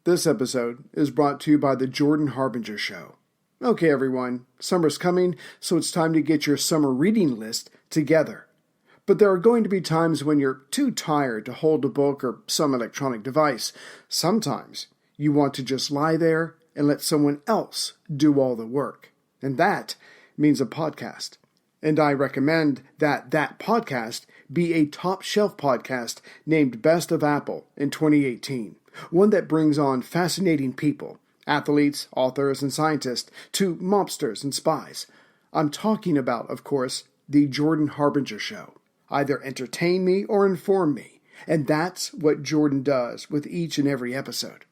This episode is brought to you by the Jordan Harbinger Show. Okay, everyone, summer's coming, so it's time to get your summer reading list together. But there are going to be times when you're too tired to hold a book or some electronic device. Sometimes you want to just lie there and let someone else do all the work. And that means a podcast. And I recommend that podcast be a top-shelf podcast named Best of Apple in 2018. One that brings on fascinating people, athletes, authors, and scientists, to mobsters and spies. I'm talking about, of course, the Jordan Harbinger Show. Either entertain me or inform me, and that's what Jordan does with each and every episode.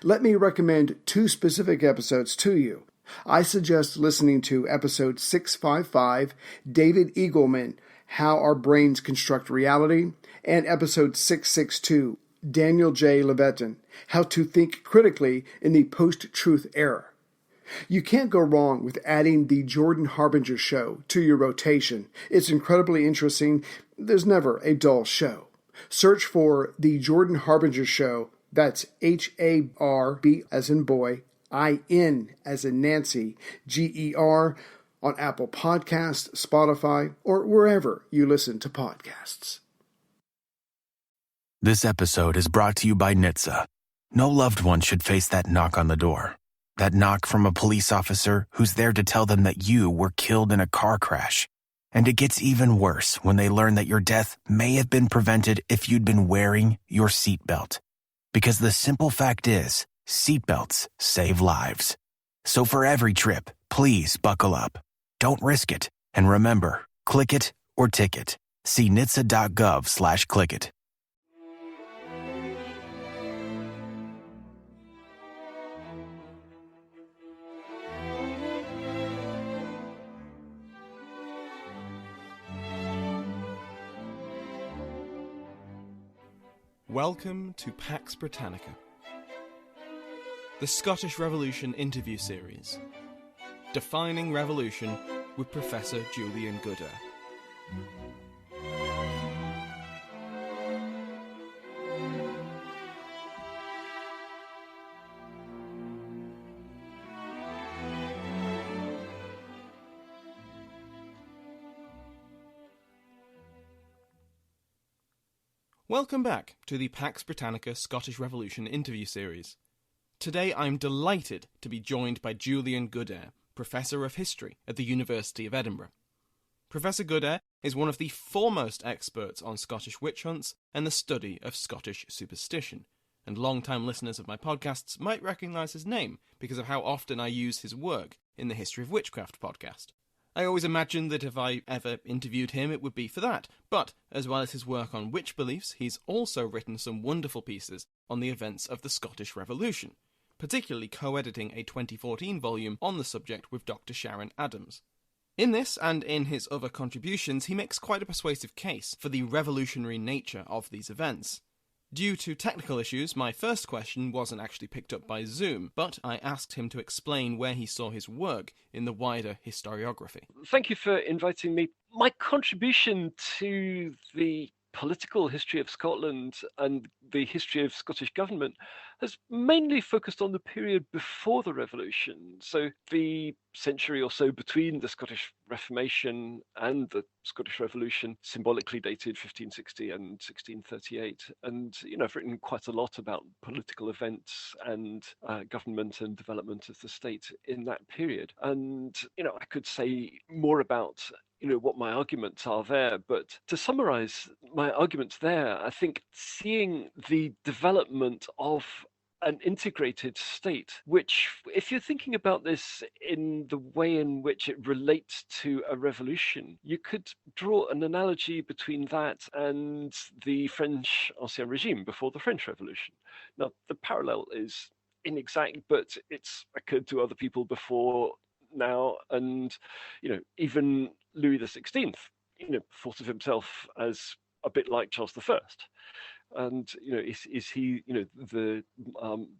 Let me recommend 2 specific episodes to you. I suggest listening to episode 655, David Eagleman, How Our Brains Construct Reality, and episode 662, Daniel J. Levitin, How to Think Critically in the Post-Truth Era. You can't go wrong with adding the Jordan Harbinger Show to your rotation. It's incredibly interesting. There's never a dull show. Search for the Jordan Harbinger Show, that's H-A-R-B as in boy, I-N as in Nancy, G-E-R, on Apple Podcasts, Spotify, or wherever you listen to podcasts. This episode is brought to you by NHTSA. No loved one should face that knock on the door. That knock from a police officer who's there to tell them that you were killed in a car crash. And it gets even worse when they learn that your death may have been prevented if you'd been wearing your seatbelt. Because the simple fact is, seatbelts save lives. So for every trip, please buckle up. Don't risk it. And remember, click it or ticket. See nhtsa.gov/clickit. Welcome to Pax Britannica, the Scottish Revolution interview series, Defining Revolution with Professor Julian Goodare. Welcome back to the Pax Britannica Scottish Revolution interview series. Today I'm delighted to be joined by Julian Goodare, Professor of History at the University of Edinburgh. Professor Goodare is one of the foremost experts on Scottish witch hunts and the study of Scottish superstition, and long-time listeners of my podcasts might recognise his name because of how often I use his work in the History of Witchcraft podcast. I always imagined that if I ever interviewed him, it would be for that. But, as well as his work on witch beliefs, he's also written some wonderful pieces on the events of the Scottish Revolution, particularly co-editing a 2014 volume on the subject with Dr. Sharon Adams. In this, and in his other contributions, he makes quite a persuasive case for the revolutionary nature of these events. Due to technical issues, my first question wasn't actually picked up by Zoom, but I asked him to explain where he saw his work in the wider historiography. Thank you for inviting me. My contribution to the political history of Scotland and the history of Scottish government has mainly focused on the period before the Revolution, so the century or so between the Scottish Reformation and the Scottish Revolution, symbolically dated 1560 and 1638. And, I've written quite a lot about political events and government and development of the state in that period. And, I could say more about what my arguments are there. But to summarize my arguments there, I think seeing the development of an integrated state, which, if you're thinking about this in the way in which it relates to a revolution, you could draw an analogy between that and the French Ancien Regime before the French Revolution. Now, the parallel is inexact, but it's occurred to other people before now, and even Louis XVI, thought of himself as a bit like Charles I. And is he the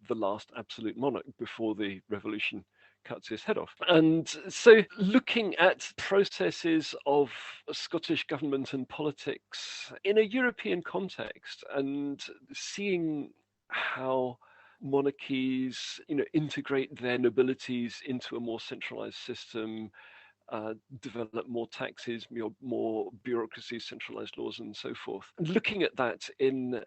last absolute monarch before the revolution cuts his head off? And so, looking at processes of Scottish government and politics in a European context, and seeing how monarchies, integrate their nobilities into a more centralized system, develop more taxes, more bureaucracy, centralized laws, and so forth. Looking at that in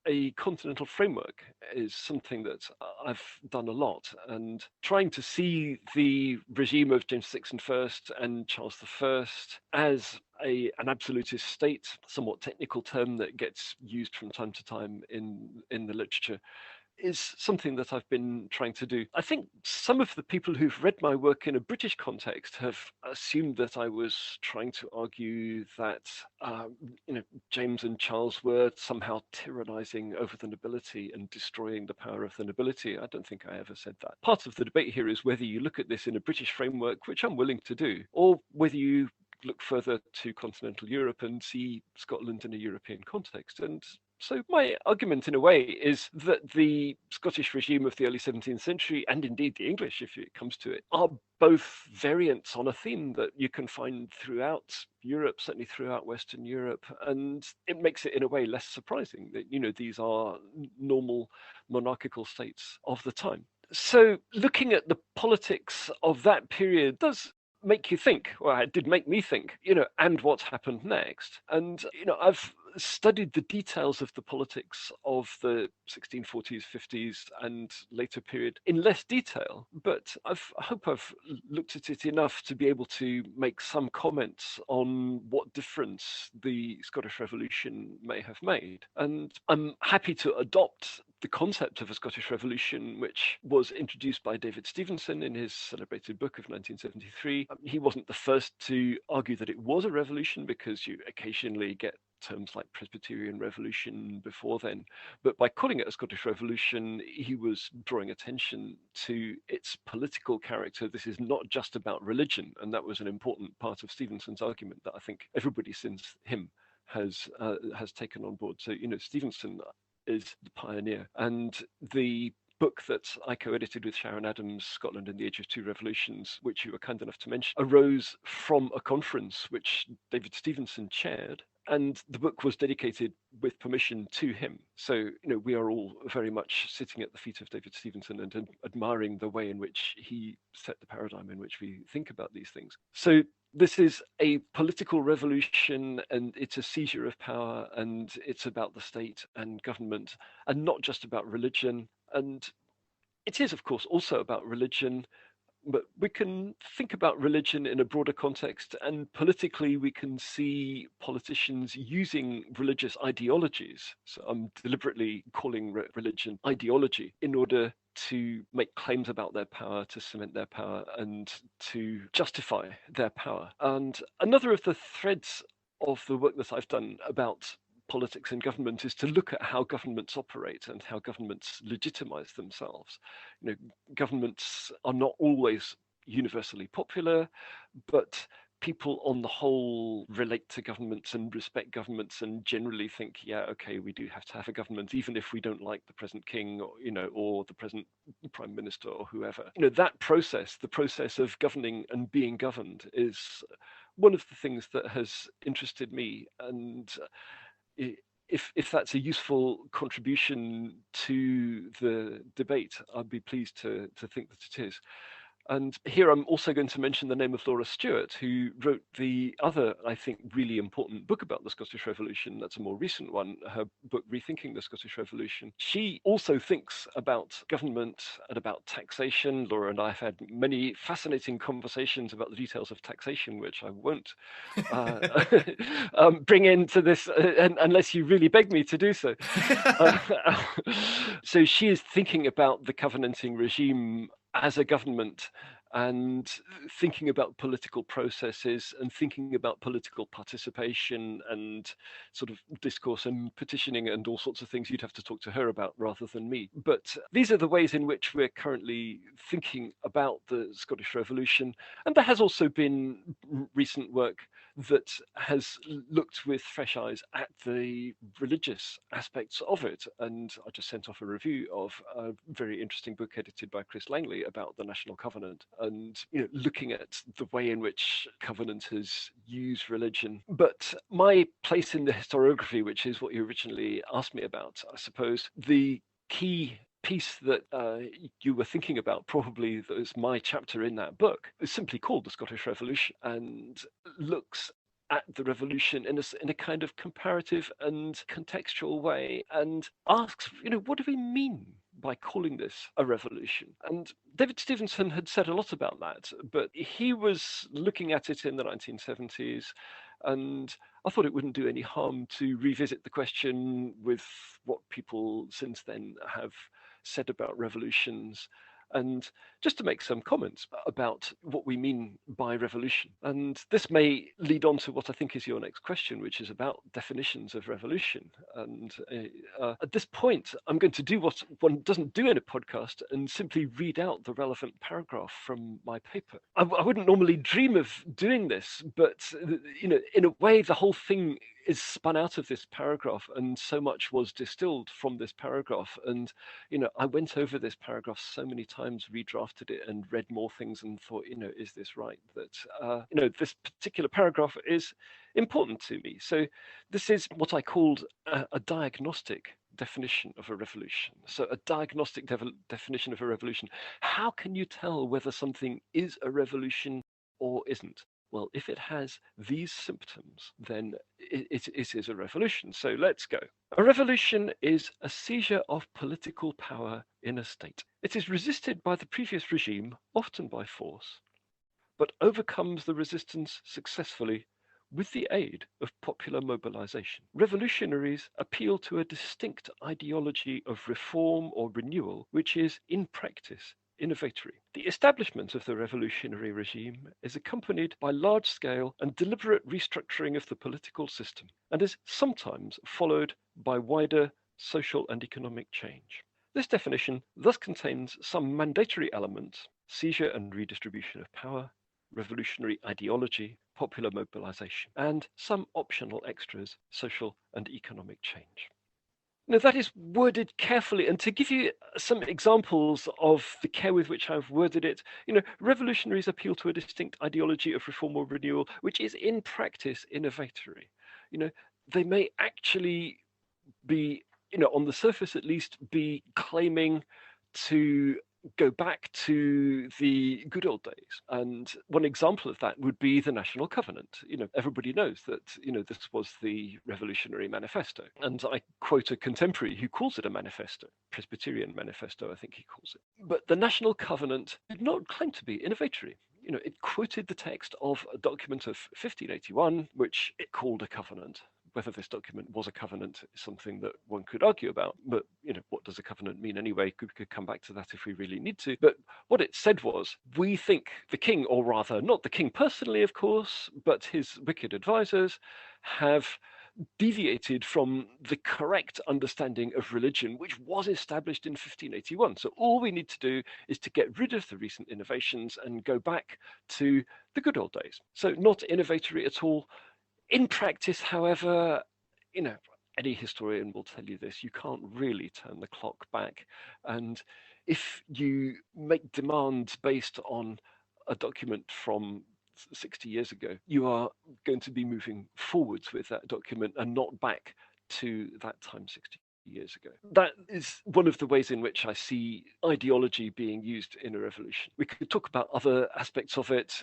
a continental framework is something that I've done a lot, and trying to see the regime of James VI and first and Charles I as an absolutist state, somewhat technical term that gets used from time to time in the literature, is something that I've been trying to do. I think some of the people who've read my work in a British context have assumed that I was trying to argue that James and Charles were somehow tyrannizing over the nobility and destroying the power of the nobility. I don't think I ever said that. Part of the debate here is whether you look at this in a British framework, which I'm willing to do, or whether you look further to continental Europe and see Scotland in a European context. And so my argument, in a way, is that the Scottish regime of the early 17th century, and indeed the English, if it comes to it, are both variants on a theme that you can find throughout Europe, certainly throughout Western Europe, and it makes it, in a way, less surprising that, these are normal monarchical states of the time. So looking at the politics of that period does make you think, well, it did make me think, and what's happened next. And, I've studied the details of the politics of the 1640s, 50s, and later period in less detail, but I hope I've looked at it enough to be able to make some comments on what difference the Scottish Revolution may have made. And I'm happy to adopt the concept of a Scottish Revolution, which was introduced by David Stevenson in his celebrated book of 1973. He wasn't the first to argue that it was a revolution, because you occasionally get terms like Presbyterian Revolution before then. But by calling it a Scottish Revolution, he was drawing attention to its political character. This is not just about religion, and that was an important part of Stevenson's argument that I think everybody since him has taken on board. So, Stevenson is the pioneer. And the book that I co-edited with Sharon Adams, Scotland in the Age of Two Revolutions, which you were kind enough to mention, arose from a conference which David Stevenson chaired. And the book was dedicated with permission to him. So, we are all very much sitting at the feet of David Stevenson and admiring the way in which he set the paradigm in which we think about these things. So this is a political revolution, and it's a seizure of power, and it's about the state and government, and not just about religion. And it is, of course, also about religion, but we can think about religion in a broader context, and politically we can see politicians using religious ideologies. So I'm deliberately calling religion ideology in order to make claims about their power, to cement their power, and to justify their power. And another of the threads of the work that I've done about politics and government is to look at how governments operate and how governments legitimize themselves. Governments are not always universally popular, but people on the whole relate to governments and respect governments and generally think, yeah, okay, we do have to have a government, even if we don't like the present king or the present prime minister or whoever. That process, the process of governing and being governed, is one of the things that has interested me. And if that's a useful contribution to the debate, I'd be pleased to think that it is. And here I'm also going to mention the name of Laura Stewart, who wrote the other, I think, really important book about the Scottish Revolution. That's a more recent one, her book, Rethinking the Scottish Revolution. She also thinks about government and about taxation. Laura and I have had many fascinating conversations about the details of taxation, which I won't bring into this unless you really beg me to do so. So she is thinking about the covenanting regime as a government, and thinking about political processes and thinking about political participation and sort of discourse and petitioning and all sorts of things you'd have to talk to her about rather than me. But these are the ways in which we're currently thinking about the Scottish Revolution. And there has also been recent work that has looked with fresh eyes at the religious aspects of it. And I just sent off a review of a very interesting book edited by Chris Langley about the National Covenant, and looking at the way in which Covenant has used religion. But my place in the historiography, which is what you originally asked me about, I suppose the key piece that you were thinking about, probably that was my chapter in that book, is simply called The Scottish Revolution and looks at the revolution in a kind of comparative and contextual way and asks, what do we mean by calling this a revolution? And David Stevenson had said a lot about that, but he was looking at it in the 1970s, and I thought it wouldn't do any harm to revisit the question with what people since then have said about revolutions, and just to make some comments about what we mean by revolution. And this may lead on to what I think is your next question, which is about definitions of revolution. And at this point, I'm going to do what one doesn't do in a podcast and simply read out the relevant paragraph from my paper. I wouldn't normally dream of doing this, but in a way, the whole thing is spun out of this paragraph, and so much was distilled from this paragraph. And I went over this paragraph so many times, redrafted it, and read more things, and thought, is this right? That this particular paragraph is important to me. So this is what I called a diagnostic definition of a revolution. So a diagnostic definition of a revolution. How can you tell whether something is a revolution or isn't? Well, if it has these symptoms, then it is a revolution. So let's go. A revolution is a seizure of political power in a state. It is resisted by the previous regime, often by force, but overcomes the resistance successfully with the aid of popular mobilization. Revolutionaries appeal to a distinct ideology of reform or renewal, which is, in practice, innovatory. The establishment of the revolutionary regime is accompanied by large-scale and deliberate restructuring of the political system, and is sometimes followed by wider social and economic change. This definition thus contains some mandatory elements: seizure and redistribution of power, revolutionary ideology, popular mobilization, and some optional extras: social and economic change. Now, that is worded carefully, and to give you some examples of the care with which I've worded it, revolutionaries appeal to a distinct ideology of reform or renewal, which is in practice innovatory. They may actually be, on the surface at least, be claiming to go back to the good old days. And one example of that would be the National Covenant. Everybody knows that, this was the Revolutionary Manifesto. And I quote a contemporary who calls it a manifesto, Presbyterian Manifesto, I think he calls it. But the National Covenant did not claim to be innovatory. It quoted the text of a document of 1581, which it called a covenant. Whether this document was a covenant is something that one could argue about. But, what does a covenant mean anyway? We could come back to that if we really need to. But what it said was, we think the king, or rather, not the king personally, of course, but his wicked advisors, have deviated from the correct understanding of religion, which was established in 1581. So all we need to do is to get rid of the recent innovations and go back to the good old days. So not innovatory at all. In practice, however, any historian will tell you this, you can't really turn the clock back. And if you make demands based on a document from 60 years ago, you are going to be moving forwards with that document and not back to that time 60 years ago. That is one of the ways in which I see ideology being used in a revolution. We could talk about other aspects of it.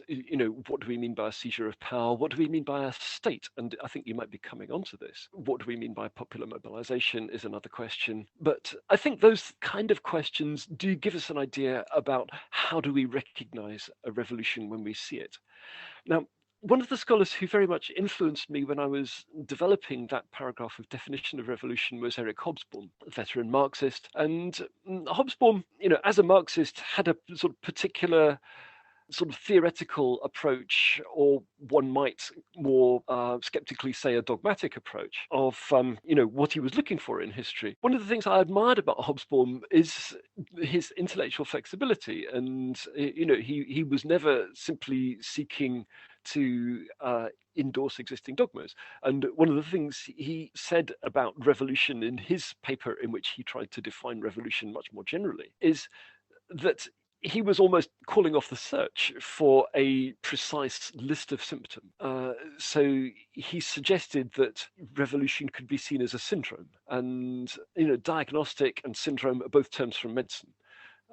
What do we mean by a seizure of power? What do we mean by a state? And I think you might be coming onto this. What do we mean by popular mobilization is another question. But I think those kind of questions do give us an idea about how do we recognize a revolution when we see it. Now, one of the scholars who very much influenced me when I was developing that paragraph of definition of revolution was Eric Hobsbawm, a veteran Marxist. And Hobsbawm, as a Marxist, had a sort of particular sort of theoretical approach, or one might more skeptically say a dogmatic approach of, what he was looking for in history. One of the things I admired about Hobsbawm is his intellectual flexibility. And, he was never simply seeking to endorse existing dogmas. And one of the things he said about revolution in his paper, in which he tried to define revolution much more generally, is that he was almost calling off the search for a precise list of symptoms. So he suggested that revolution could be seen as a syndrome, and diagnostic and syndrome are both terms from medicine.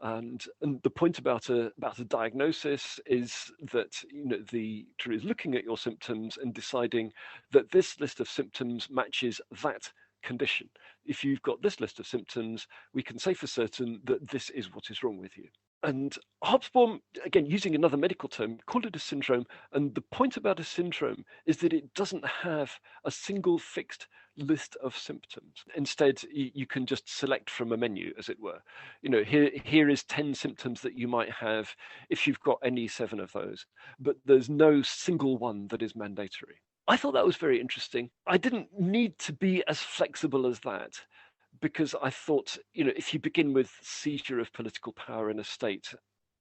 And the point about a diagnosis is that the doctor is looking at your symptoms and deciding that this list of symptoms matches that condition. If you've got this list of symptoms, we can say for certain that this is what is wrong with you. And Hobsbawm, again, using another medical term, called it a syndrome. And the point about a syndrome is that it doesn't have a single fixed list of symptoms. Instead, you can just select from a menu, as it were. Here is 10 symptoms that you might have if you've got any 7 of those, but there's no single one that is mandatory. I thought that was very interesting. I didn't need to be as flexible as that, because I thought, if you begin with seizure of political power in a state,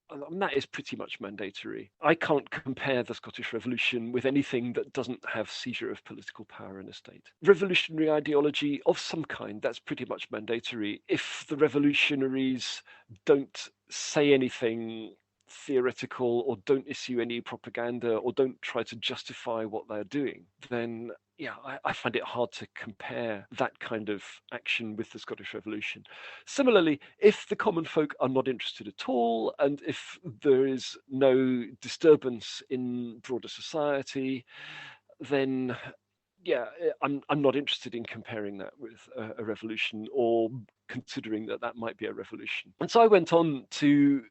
that is pretty much mandatory. I can't compare the Scottish Revolution with anything that doesn't have seizure of political power in a state. Revolutionary ideology of some kind, that's pretty much mandatory. If the revolutionaries don't say anything theoretical or don't issue any propaganda or don't try to justify what they're doing, then I find it hard to compare that kind of action with the Scottish Revolution. Similarly, if the common folk are not interested at all, and if there is no disturbance in broader society, then I'm not interested in comparing that with a revolution or considering that might be a revolution. And so I went on to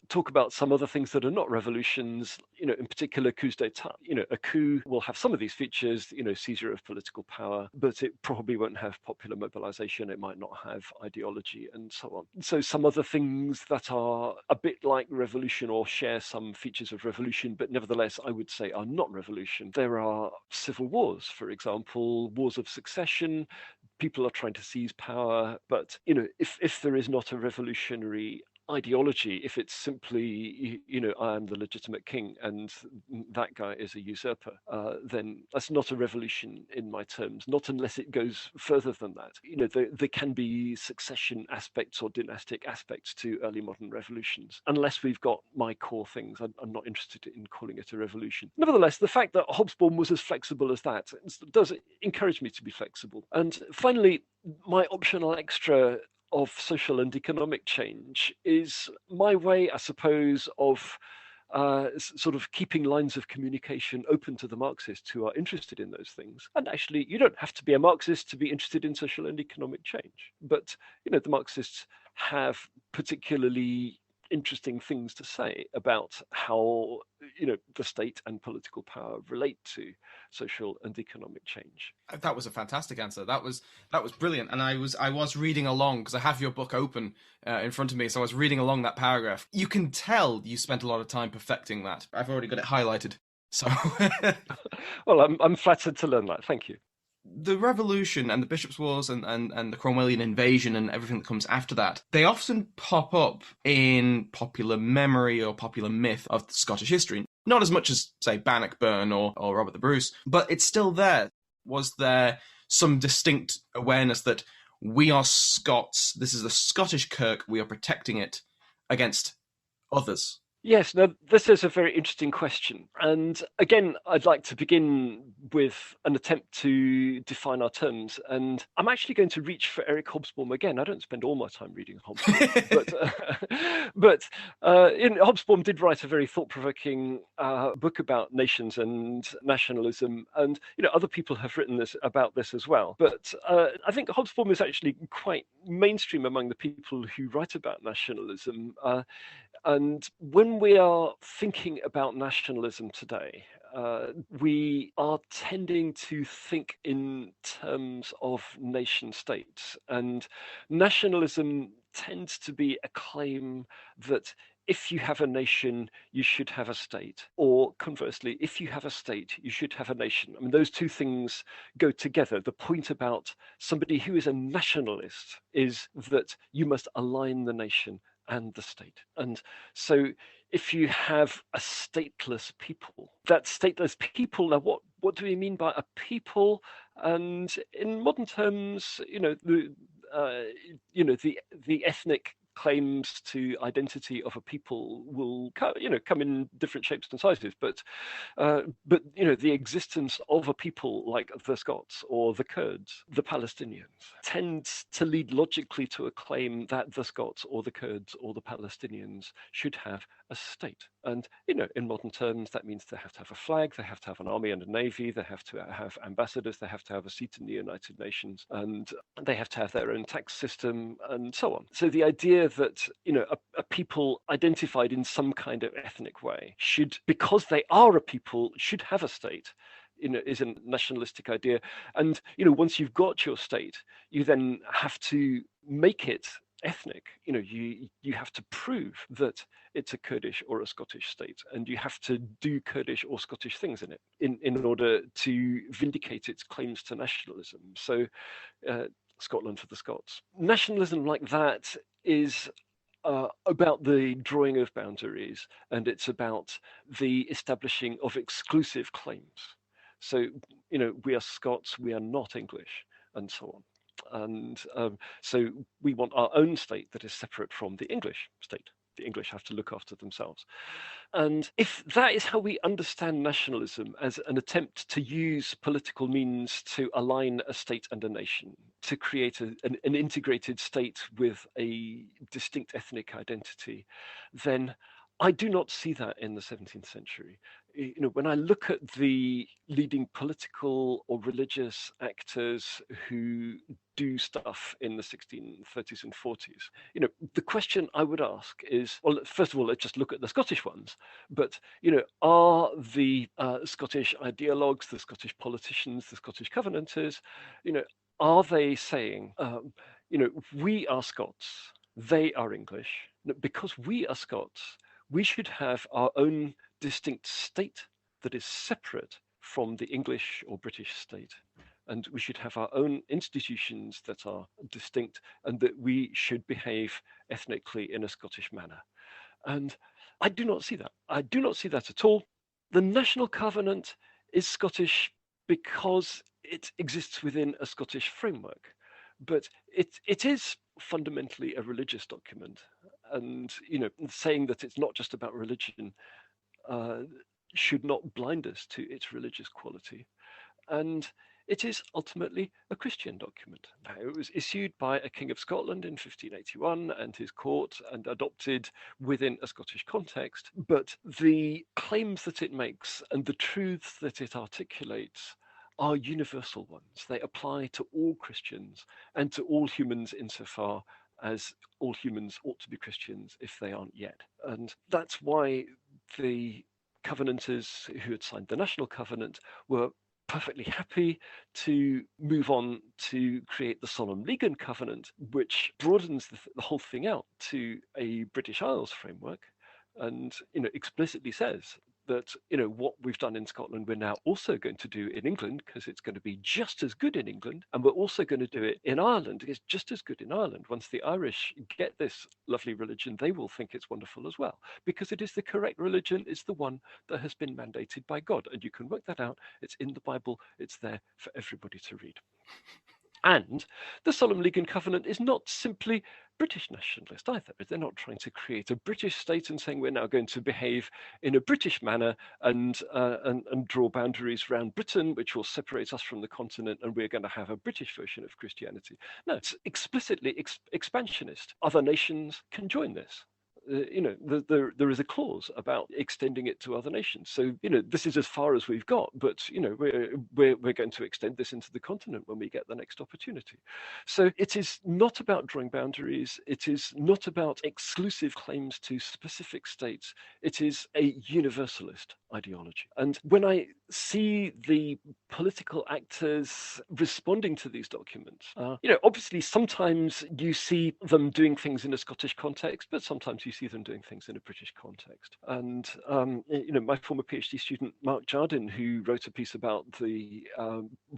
talk about some other things that are not revolutions, in particular coups d'etat. A coup will have some of these features, seizure of political power, but it probably won't have popular mobilization. It might not have ideology and so on. So some other things that are a bit like revolution or share some features of revolution, but nevertheless, I would say are not revolution. There are civil wars, for example, wars of succession. People are trying to seize power, but, if there is not a revolutionary ideology, if it's simply, I am the legitimate king and that guy is a usurper, then that's not a revolution in my terms, not unless it goes further than that. There can be succession aspects or dynastic aspects to early modern revolutions. Unless we've got my core things, I'm not interested in calling it a revolution. Nevertheless, the fact that Hobsbawm was as flexible as that does encourage me to be flexible. And finally, my optional extra of social and economic change is my way, I suppose, of sort of keeping lines of communication open to the Marxists who are interested in those things. And actually, you don't have to be a Marxist to be interested in social and economic change. But, the Marxists have particularly interesting things to say about how the state and political power relate to social and economic change. That was a fantastic answer. That was brilliant. And I was reading along because I have your book open in front of me, so I was reading along that paragraph. You can tell you spent a lot of time perfecting that. I've already got it highlighted. So well, I'm flattered to learn that. Thank you. The revolution and the Bishops' Wars and the Cromwellian invasion and everything that comes after that, they often pop up in popular memory or popular myth of Scottish history. Not as much as, say, Bannockburn or Robert the Bruce, but it's still there. Was there some distinct awareness that we are Scots, this is the Scottish Kirk, we are protecting it against others? Yes, now this is a very interesting question. And again, I'd like to begin with an attempt to define our terms. And I'm actually going to reach for Eric Hobsbawm again. I don't spend all my time reading Hobsbawm, but Hobsbawm did write a very thought-provoking book about nations and nationalism. And, other people have written about this as well. But I think Hobsbawm is actually quite mainstream among the people who write about nationalism. And when we are thinking about nationalism today, we are tending to think in terms of nation states. And nationalism tends to be a claim that if you have a nation, you should have a state. Or conversely, if you have a state, you should have a nation. I mean, those two things go together. The point about somebody who is a nationalist is that you must align the nation and the state. And so if you have a stateless people, that stateless people, now what do we mean by a people? And in modern terms, the ethnic claims to identity of a people will come in different shapes and sizes, but the existence of a people like the Scots or the Kurds, the Palestinians, tends to lead logically to a claim that the Scots or the Kurds or the Palestinians should have a state. And, in modern terms, that means they have to have a flag, they have to have an army and a navy, they have to have ambassadors, they have to have a seat in the United Nations, and they have to have their own tax system, and so on. So the idea that, a people identified in some kind of ethnic way should, because they are a people, should have a state, is a nationalistic idea. And, once you've got your state, you then have to make it ethnic. You have to prove that it's a Kurdish or a Scottish state, and you have to do Kurdish or Scottish things in it in order to vindicate its claims to nationalism. So Scotland for the Scots. Nationalism like that is about the drawing of boundaries, and it's about the establishing of exclusive claims. So, we are Scots, we are not English, and so on. And so we want our own state that is separate from the English state. The English have to look after themselves. And if that is how we understand nationalism, as an attempt to use political means to align a state and a nation, to create an integrated state with a distinct ethnic identity, then I do not see that in the 17th century. When I look at the leading political or religious actors who do stuff in the 1630s and 40s, the question I would ask is, well, first of all, let's just look at the Scottish ones. But, are the Scottish ideologues, the Scottish politicians, the Scottish Covenanters, are they saying, we are Scots, they are English, because we are Scots, we should have our own distinct state that is separate from the English or British state. And we should have our own institutions that are distinct, and that we should behave ethnically in a Scottish manner. And I do not see that. I do not see that at all. The National Covenant is Scottish because it exists within a Scottish framework. But it is fundamentally a religious document. And, saying that it's not just about religion should not blind us to its religious quality. And it is ultimately a Christian document. Now, it was issued by a King of Scotland in 1581 and his court, and adopted within a Scottish context. But the claims that it makes and the truths that it articulates are universal ones. They apply to all Christians and to all humans insofar as all humans ought to be Christians if they aren't yet. And that's why the Covenanters who had signed the National Covenant were perfectly happy to move on to create the Solemn Covenant, which broadens the whole thing out to a British Isles framework, and explicitly says that what we've done in Scotland, we're now also going to do in England, because it's going to be just as good in England, and we're also going to do it in Ireland. It's just as good in Ireland. Once the Irish get this lovely religion, they will think it's wonderful as well, because it is the correct religion. It's the one that has been mandated by God, and you can work that out. It's in the Bible. It's there for everybody to read. And the Solemn League and Covenant is not simply British nationalist either. They're not trying to create a British state and saying we're now going to behave in a British manner and draw boundaries around Britain, which will separate us from the continent, and we're going to have a British version of Christianity. No, it's explicitly expansionist. Other nations can join this. There is a clause about extending it to other nations. So, this is as far as we've got, but, we're going to extend this into the continent when we get the next opportunity. So it is not about drawing boundaries. It is not about exclusive claims to specific states. It is a universalist ideology. And when I see the political actors responding to these documents, obviously sometimes you see them doing things in a Scottish context, but sometimes you see them doing things in a British context. And, my former PhD student, Mark Jardine, who wrote a piece about the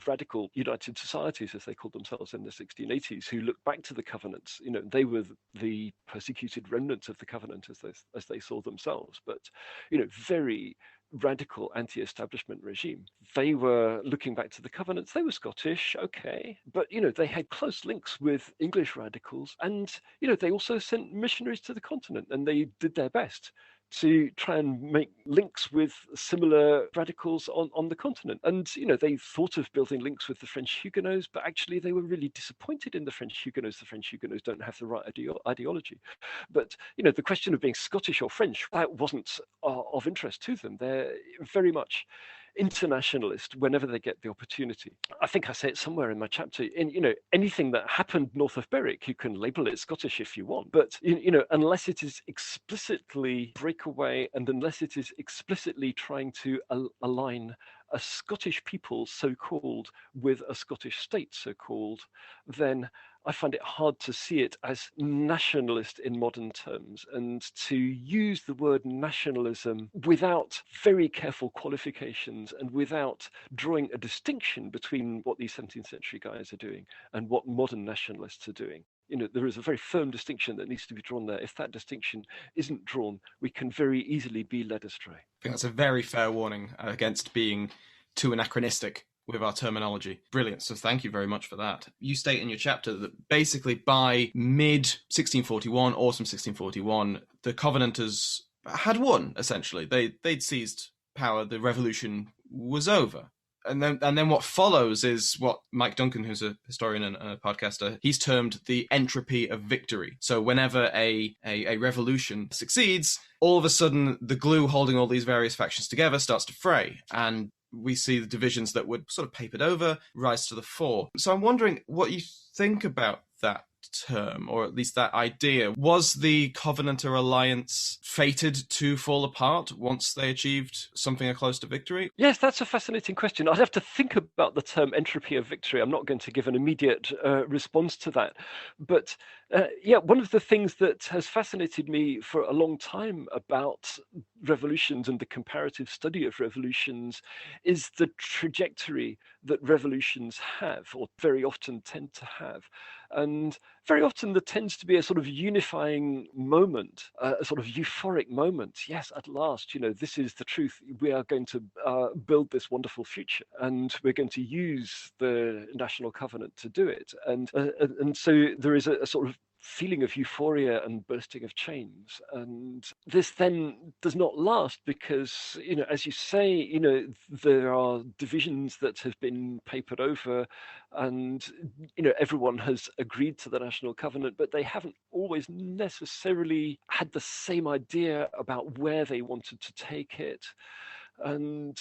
radical United Societies, as they called themselves in the 1680s, who looked back to the covenants, they were the persecuted remnants of the covenant as they saw themselves, but, very radical anti-establishment regime. They were looking back to the Covenants. They were Scottish, okay, but they had close links with English radicals, and they also sent missionaries to the continent, and they did their best to try and make links with similar radicals on the continent. And, they thought of building links with the French Huguenots, but actually they were really disappointed in the French Huguenots. The French Huguenots don't have the right ideology. But, the question of being Scottish or French, that wasn't of interest to them. They're very much internationalist whenever they get the opportunity. I think I say it somewhere in my chapter. Anything that happened north of Berwick, you can label it Scottish if you want, but unless it is explicitly breakaway and unless it is explicitly trying to align a Scottish people, so-called, with a Scottish state, so-called, then I find it hard to see it as nationalist in modern terms. And to use the word nationalism without very careful qualifications and without drawing a distinction between what these 17th century guys are doing and what modern nationalists are doing. There is a very firm distinction that needs to be drawn there. If that distinction isn't drawn, we can very easily be led astray. I think that's a very fair warning against being too anachronistic with our terminology. Brilliant. So thank you very much for that. You state in your chapter that basically by mid-1641, autumn 1641, the Covenanters had won, essentially. They'd seized power. The revolution was over. And then what follows is what Mike Duncan, who's a historian and a podcaster, he's termed the entropy of victory. So whenever a revolution succeeds, all of a sudden the glue holding all these various factions together starts to fray. And we see the divisions that were sort of papered over rise to the fore. So I'm wondering what you think about that term, or at least that idea. Was the Covenanter alliance fated to fall apart once they achieved something close to victory? Yes, that's a fascinating question. I'd have to think about the term entropy of victory. I'm not going to give an immediate response to that. But one of the things that has fascinated me for a long time about revolutions and the comparative study of revolutions is the trajectory that revolutions have, or very often tend to have. And very often there tends to be a sort of unifying moment, a sort of euphoric moment. Yes, at last, this is the truth. We are going to build this wonderful future, and we're going to use the National Covenant to do it. And so there is a sort of feeling of euphoria and bursting of chains. And this then does not last because, as you say, there are divisions that have been papered over and, everyone has agreed to the National Covenant, but they haven't always necessarily had the same idea about where they wanted to take it. And,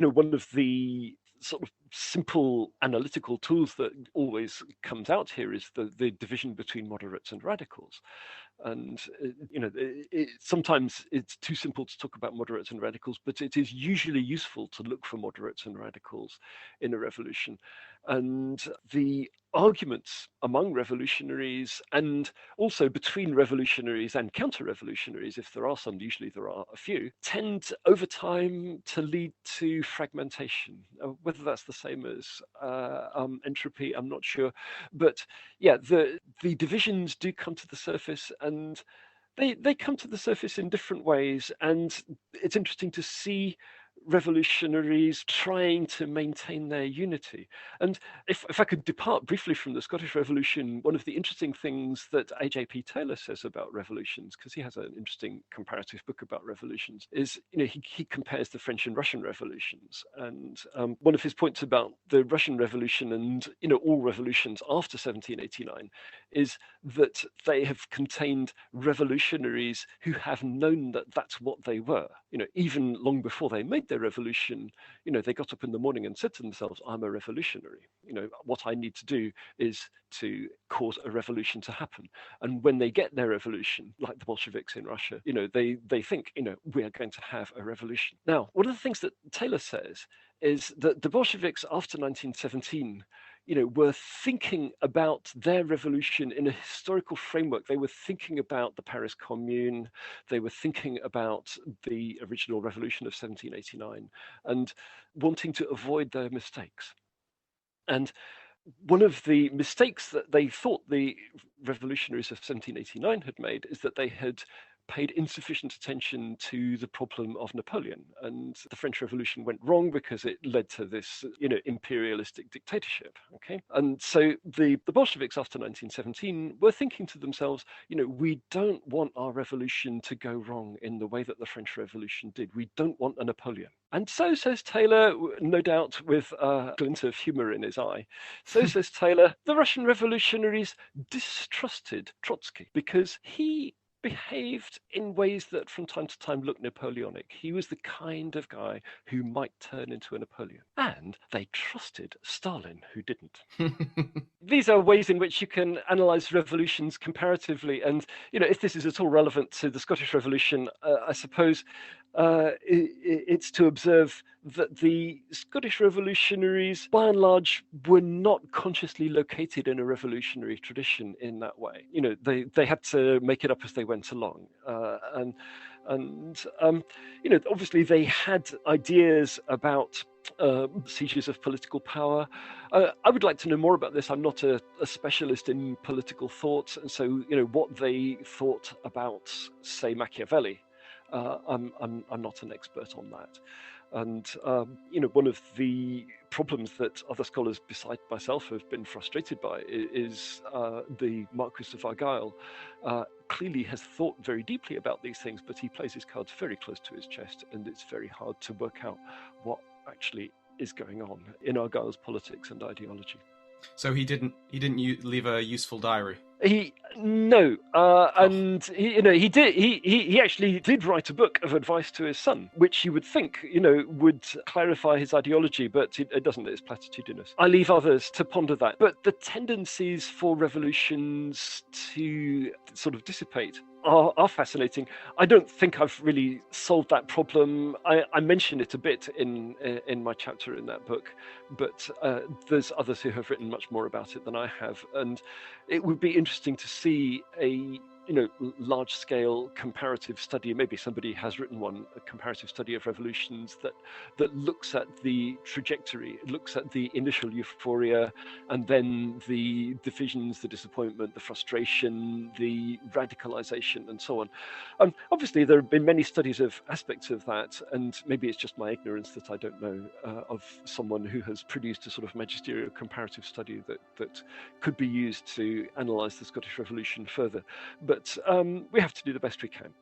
one of the sort of simple analytical tools that always comes out here is the division between moderates and radicals. And, sometimes it's too simple to talk about moderates and radicals, but it is usually useful to look for moderates and radicals in a revolution. And the arguments among revolutionaries and also between revolutionaries and counter-revolutionaries, if there are some, usually there are a few, tend over time to lead to fragmentation. Whether that's the same as entropy, I'm not sure. But yeah, the divisions do come to the surface, and they come to the surface in different ways. And it's interesting to see revolutionaries trying to maintain their unity. And if I could depart briefly from the Scottish Revolution, one of the interesting things that A.J.P. Taylor says about revolutions, because he has an interesting comparative book about revolutions, is he compares the French and Russian revolutions. And one of his points about the Russian Revolution and all revolutions after 1789 is that they have contained revolutionaries who have known that that's what they were. Even long before they made their revolution, they got up in the morning and said to themselves, I'm a revolutionary. What I need to do is to cause a revolution to happen. And when they get their revolution, like the Bolsheviks in Russia, they think, we are going to have a revolution. Now, one of the things that Taylor says is that the Bolsheviks after 1917 were thinking about their revolution in a historical framework. They were thinking about the Paris Commune. They were thinking about the original revolution of 1789 and wanting to avoid their mistakes. And one of the mistakes that they thought the revolutionaries of 1789 had made is that they had paid insufficient attention to the problem of Napoleon, and the French Revolution went wrong because it led to this, imperialistic dictatorship. Okay, and so the Bolsheviks after 1917 were thinking to themselves, we don't want our revolution to go wrong in the way that the French Revolution did. We don't want a Napoleon. And so says Taylor, no doubt with a glint of humor in his eye, so says Taylor, the Russian revolutionaries distrusted Trotsky because he behaved in ways that from time to time looked Napoleonic. He was the kind of guy who might turn into a Napoleon. And they trusted Stalin, who didn't. These are ways in which you can analyze revolutions comparatively. And, if this is at all relevant to the Scottish Revolution, I suppose it's to observe that the Scottish revolutionaries, by and large, were not consciously located in a revolutionary tradition in that way. They had to make it up as they went along, and obviously they had ideas about sieges of political power. I would like to know more about this. I'm not a specialist in political thought, and so what they thought about, say, Machiavelli. I'm not an expert on that. And, one of the problems that other scholars beside myself have been frustrated by is the Marquis of Argyll clearly has thought very deeply about these things, but he plays his cards very close to his chest, and it's very hard to work out what actually is going on in Argyll's politics and ideology. So he didn't leave a useful diary. And he actually did write a book of advice to his son, which you would think would clarify his ideology, but it doesn't. It's platitudinous. I leave others to ponder that. But the tendencies for revolutions to sort of dissipate are fascinating. I don't think I've really solved that problem. I mention it a bit in my chapter in that book, but there's others who have written much more about it than I have, and it would be interesting to see a large-scale comparative study. Maybe somebody has written one, a comparative study of revolutions that looks at the trajectory, looks at the initial euphoria, and then the divisions, the disappointment, the frustration, the radicalization, and so on. Obviously, there have been many studies of aspects of that, and maybe it's just my ignorance that I don't know of someone who has produced a sort of magisterial comparative study that could be used to analyze the Scottish Revolution further. But we have to do the best we can.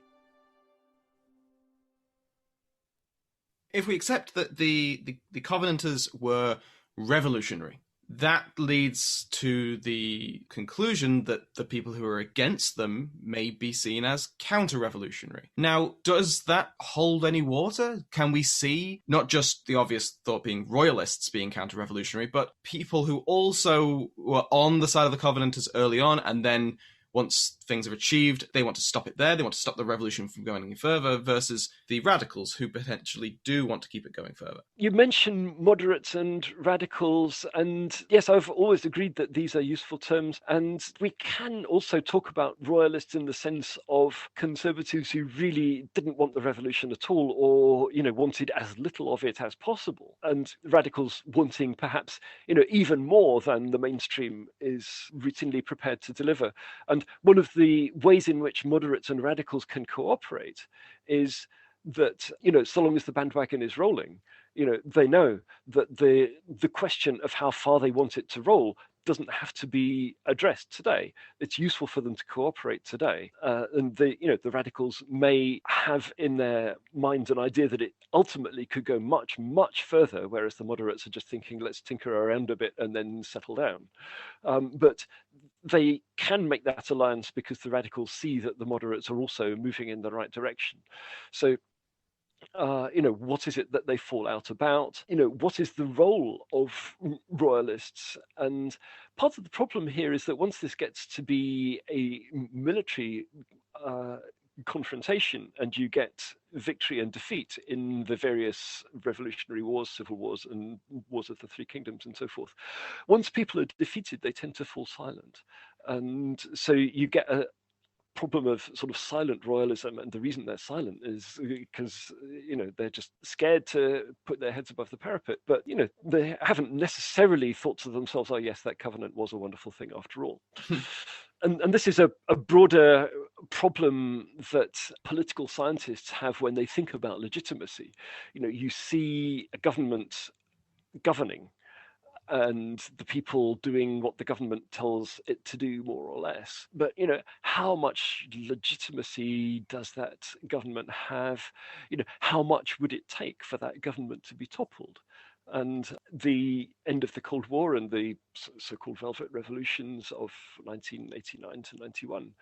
If we accept that the Covenanters were revolutionary, that leads to the conclusion that the people who are against them may be seen as counter-revolutionary. Now, does that hold any water? Can we see not just the obvious thought being royalists being counter-revolutionary, but people who also were on the side of the Covenanters early on, and then once things are achieved, they want to stop it there, they want to stop the revolution from going any further, versus the radicals who potentially do want to keep it going further? You mentioned moderates and radicals, and yes, I've always agreed that these are useful terms, and we can also talk about royalists in the sense of conservatives who really didn't want the revolution at all, or wanted as little of it as possible, and radicals wanting perhaps even more than the mainstream is routinely prepared to deliver. And one of the ways in which moderates and radicals can cooperate is that, so long as the bandwagon is rolling, they know that the question of how far they want it to roll doesn't have to be addressed today. It's useful for them to cooperate today. And the radicals may have in their minds an idea that it ultimately could go much, much further, whereas the moderates are just thinking, let's tinker around a bit and then settle down. But they can make that alliance because the radicals see that the moderates are also moving in the right direction. So, what is it that they fall out about? What is the role of royalists? And part of the problem here is that once this gets to be a military confrontation and you get victory and defeat in the various revolutionary wars, civil wars, and wars of the Three Kingdoms and so forth, once people are defeated, they tend to fall silent. And so you get a problem of sort of silent royalism, and the reason they're silent is because they're just scared to put their heads above the parapet, but they haven't necessarily thought to themselves, oh yes, that covenant was a wonderful thing after all. And this is a broader problem that political scientists have when they think about legitimacy. You see a government governing and the people doing what the government tells it to do, more or less. But how much legitimacy does that government have? How much would it take for that government to be toppled? And the end of the Cold War and the so-called Velvet Revolutions of 1989 to 91,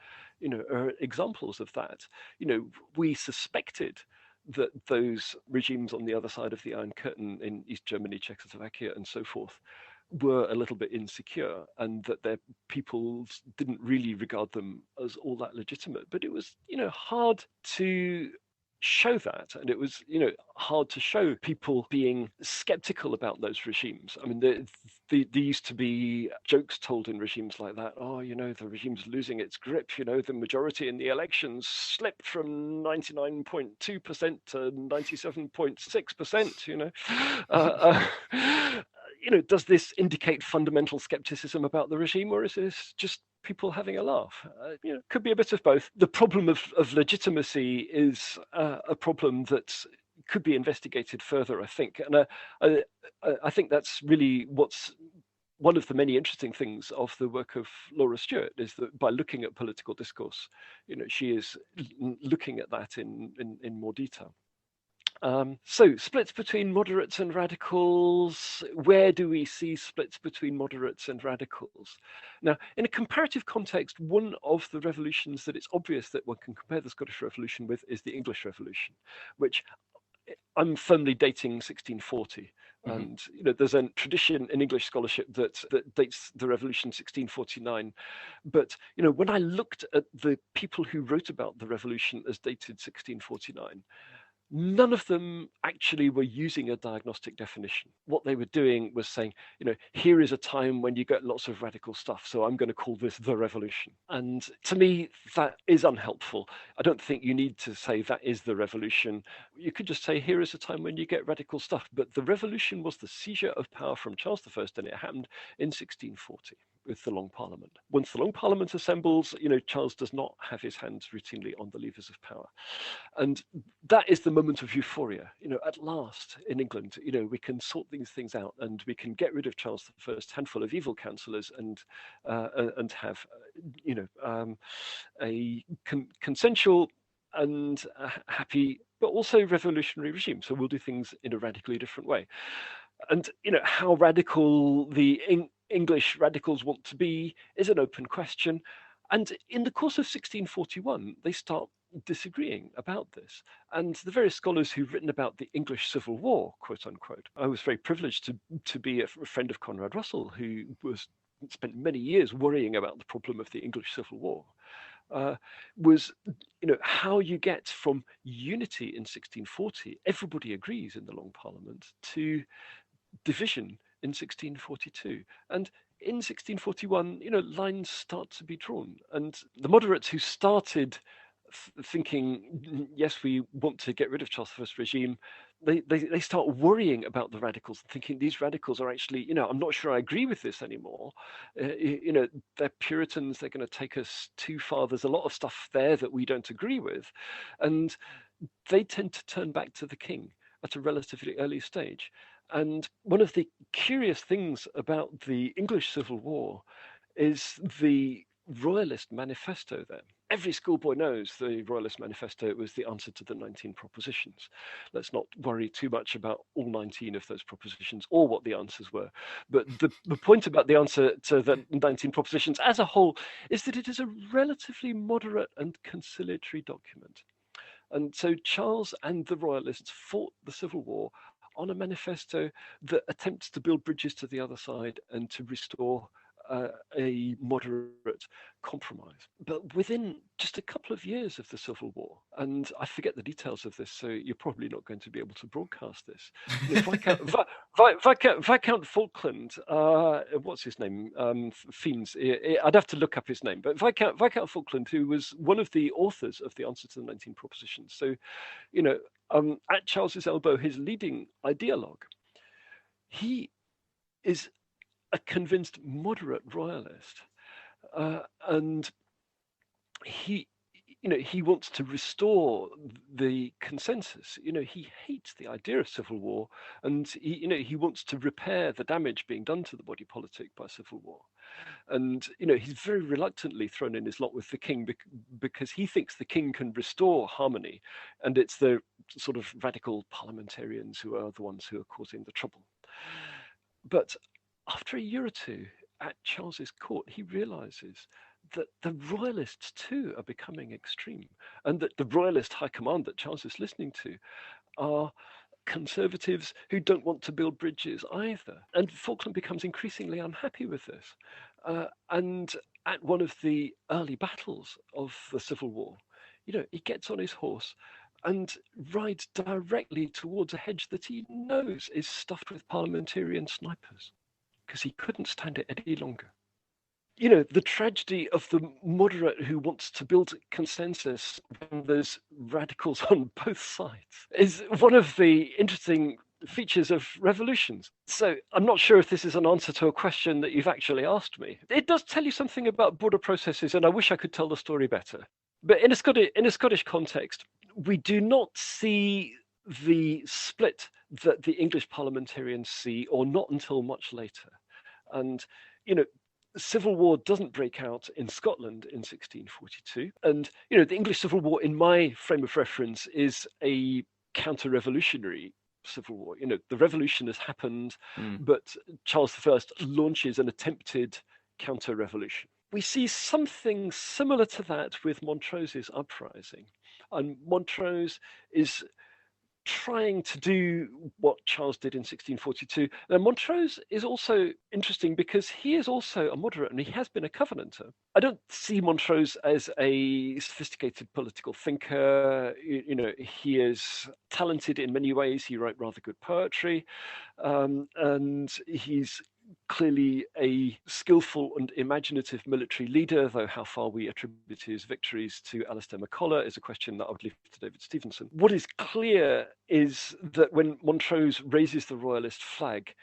are examples of that. We suspected that those regimes on the other side of the Iron Curtain in East Germany, Czechoslovakia, and so forth were a little bit insecure, and that their peoples didn't really regard them as all that legitimate. But it was, hard to show that, and it was, hard to show people being skeptical about those regimes. I mean, there used to be jokes told in regimes like that. Oh, the regime's losing its grip. The majority in the elections slipped from 99.2% to 97.6%. Does this indicate fundamental skepticism about the regime, or is this just people having a laugh? Could be a bit of both. The problem of legitimacy is a problem that could be investigated further, I think. And I think that's really what's one of the many interesting things of the work of Laura Stewart, is that by looking at political discourse, she is looking at that in more detail. So splits between moderates and radicals. Where do we see splits between moderates and radicals? Now, in a comparative context, one of the revolutions that it's obvious that one can compare the Scottish Revolution with is the English Revolution, which I'm firmly dating 1640. Mm-hmm. And there's a tradition in English scholarship that dates the revolution 1649. But when I looked at the people who wrote about the revolution as dated 1649, none of them actually were using a diagnostic definition. What they were doing was saying, here is a time when you get lots of radical stuff, so I'm going to call this the revolution. And to me, that is unhelpful. I don't think you need to say that is the revolution. You could just say, here is a time when you get radical stuff. But the revolution was the seizure of power from Charles I, and it happened in 1640. With the Long Parliament. Once the Long Parliament assembles, Charles does not have his hands routinely on the levers of power. And that is the moment of euphoria. At last in England, we can sort these things out, and we can get rid of Charles I's handful of evil councillors and have, a consensual and happy, but also revolutionary regime. So we'll do things in a radically different way. And how radical the English radicals want to be is an open question. And in the course of 1641, they start disagreeing about this. And the various scholars who've written about the English Civil War, quote unquote, I was very privileged to be a friend of Conrad Russell, who spent many years worrying about the problem of the English Civil War. Was how you get from unity in 1640, everybody agrees in the Long Parliament, to division in 1642. And in 1641, lines start to be drawn. And the moderates who started thinking, yes, we want to get rid of Charles I's regime, they start worrying about the radicals, thinking these radicals are actually, I'm not sure I agree with this anymore. They're Puritans, they're going to take us too far. There's a lot of stuff there that we don't agree with. And they tend to turn back to the king at a relatively early stage. And one of the curious things about the English Civil War is the Royalist Manifesto there. Every schoolboy knows the Royalist Manifesto was the answer to the 19 propositions. Let's not worry too much about all 19 of those propositions or what the answers were. But the point about the answer to the 19 propositions as a whole is that it is a relatively moderate and conciliatory document. And so Charles and the Royalists fought the Civil War on a manifesto that attempts to build bridges to the other side and to restore a moderate compromise. But within just a couple of years of the Civil War, and I forget the details of this, so you're probably not going to be able to broadcast this. Viscount Falkland, what's his name? Fiends. I'd have to look up his name. But Viscount Falkland, who was one of the authors of the answer to the 19 propositions. So, at Charles's elbow, his leading ideologue, he is a convinced moderate royalist, and he he wants to restore the consensus. He hates the idea of civil war, and he wants to repair the damage being done to the body politic by civil war. And he's very reluctantly thrown in his lot with the king because he thinks the king can restore harmony, and it's the sort of radical parliamentarians who are the ones who are causing the trouble. But after a year or two at Charles's court, he realizes that the royalists too are becoming extreme, and that the royalist high command that Charles is listening to are conservatives who don't want to build bridges either. And Falkland becomes increasingly unhappy with this. And at one of the early battles of the Civil War, he gets on his horse and rides directly towards a hedge that he knows is stuffed with parliamentarian snipers, because he couldn't stand it any longer. The tragedy of the moderate who wants to build consensus when there's radicals on both sides is one of the interesting features of revolutions. So I'm not sure if this is an answer to a question that you've actually asked me. It does tell you something about border processes, and I wish I could tell the story better. But in a Scottish context, we do not see the split that the English parliamentarians see, or not until much later. And, Civil War doesn't break out in Scotland in 1642. And, the English Civil War, in my frame of reference, is a counter-revolutionary civil war. The revolution has happened, but Charles I launches an attempted counter-revolution. We see something similar to that with Montrose's uprising. And Montrose is trying to do what Charles did in 1642. Now, Montrose is also interesting because he is also a moderate, and he has been a Covenanter. I don't see Montrose as a sophisticated political thinker. He is talented in many ways. He wrote rather good poetry, and he's clearly a skillful and imaginative military leader, though how far we attribute his victories to Alistair MacCulloch is a question that I would leave to David Stevenson. What is clear is that when Montrose raises the royalist flag,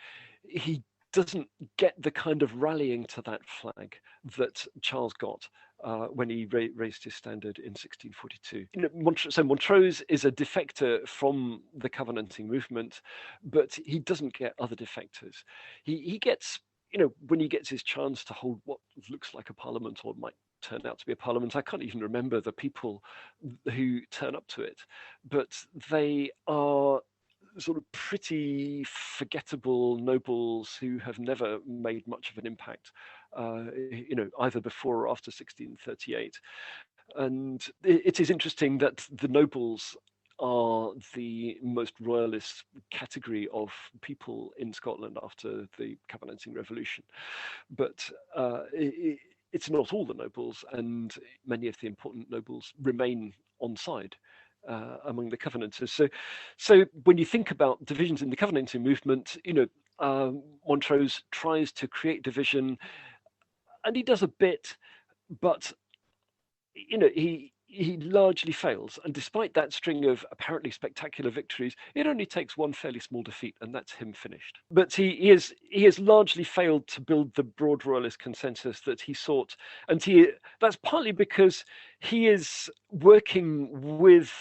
he doesn't get the kind of rallying to that flag that Charles got when he raised his standard in 1642. So Montrose is a defector from the Covenanting movement, but he doesn't get other defectors. He gets, when he gets his chance to hold what looks like a parliament, or might turn out to be a parliament. I can't even remember the people who turn up to it, but they are sort of pretty forgettable nobles who have never made much of an impact, either before or after 1638. And it is interesting that the nobles are the most royalist category of people in Scotland after the Covenanting Revolution. But it's not all the nobles, and many of the important nobles remain on side among the Covenanters. So when you think about divisions in the Covenanting movement, Montrose tries to create division, and he does a bit, but he largely fails. And despite that string of apparently spectacular victories, it only takes one fairly small defeat, and that's him finished. But he has largely failed to build the broad royalist consensus that he sought, and that's partly because he is working with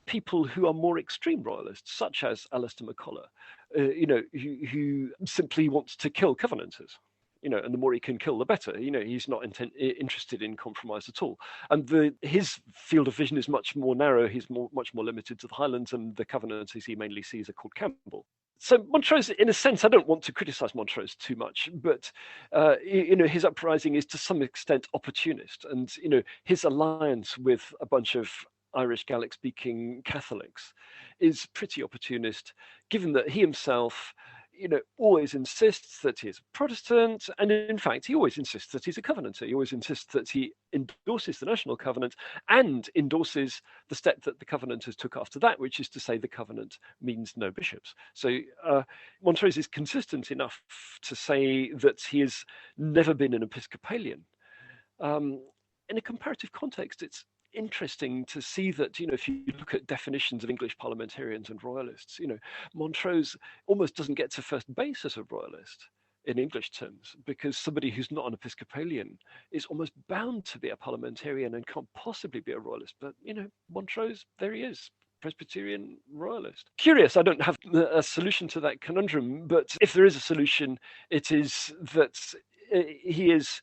people who are more extreme royalists, such as Alistair MacCulloch, who simply wants to kill Covenanters. And the more he can kill, the better. He's not interested in compromise at all. And his field of vision is much more narrow. He's much more limited to the Highlands, and the Covenanters he mainly sees are called Campbell. So Montrose, in a sense, I don't want to criticize Montrose too much, but his uprising is to some extent opportunist, and his alliance with a bunch of Irish Gaelic-speaking Catholics is pretty opportunist, given that he himself, always insists that he is a Protestant, and in fact, he always insists that he's a Covenanter. He always insists that he endorses the National Covenant and endorses the step that the Covenanters took after that, which is to say the Covenant means no bishops. So Montrose is consistent enough to say that he has never been an Episcopalian. In a comparative context, it's interesting to see that, if you look at definitions of English parliamentarians and royalists, Montrose almost doesn't get to first base as a royalist. in English terms, because somebody who's not an Episcopalian is almost bound to be a parliamentarian and can't possibly be a royalist. But, Montrose, there he is. Presbyterian royalist. Curious, I don't have a solution to that conundrum, but if there is a solution, it is that he is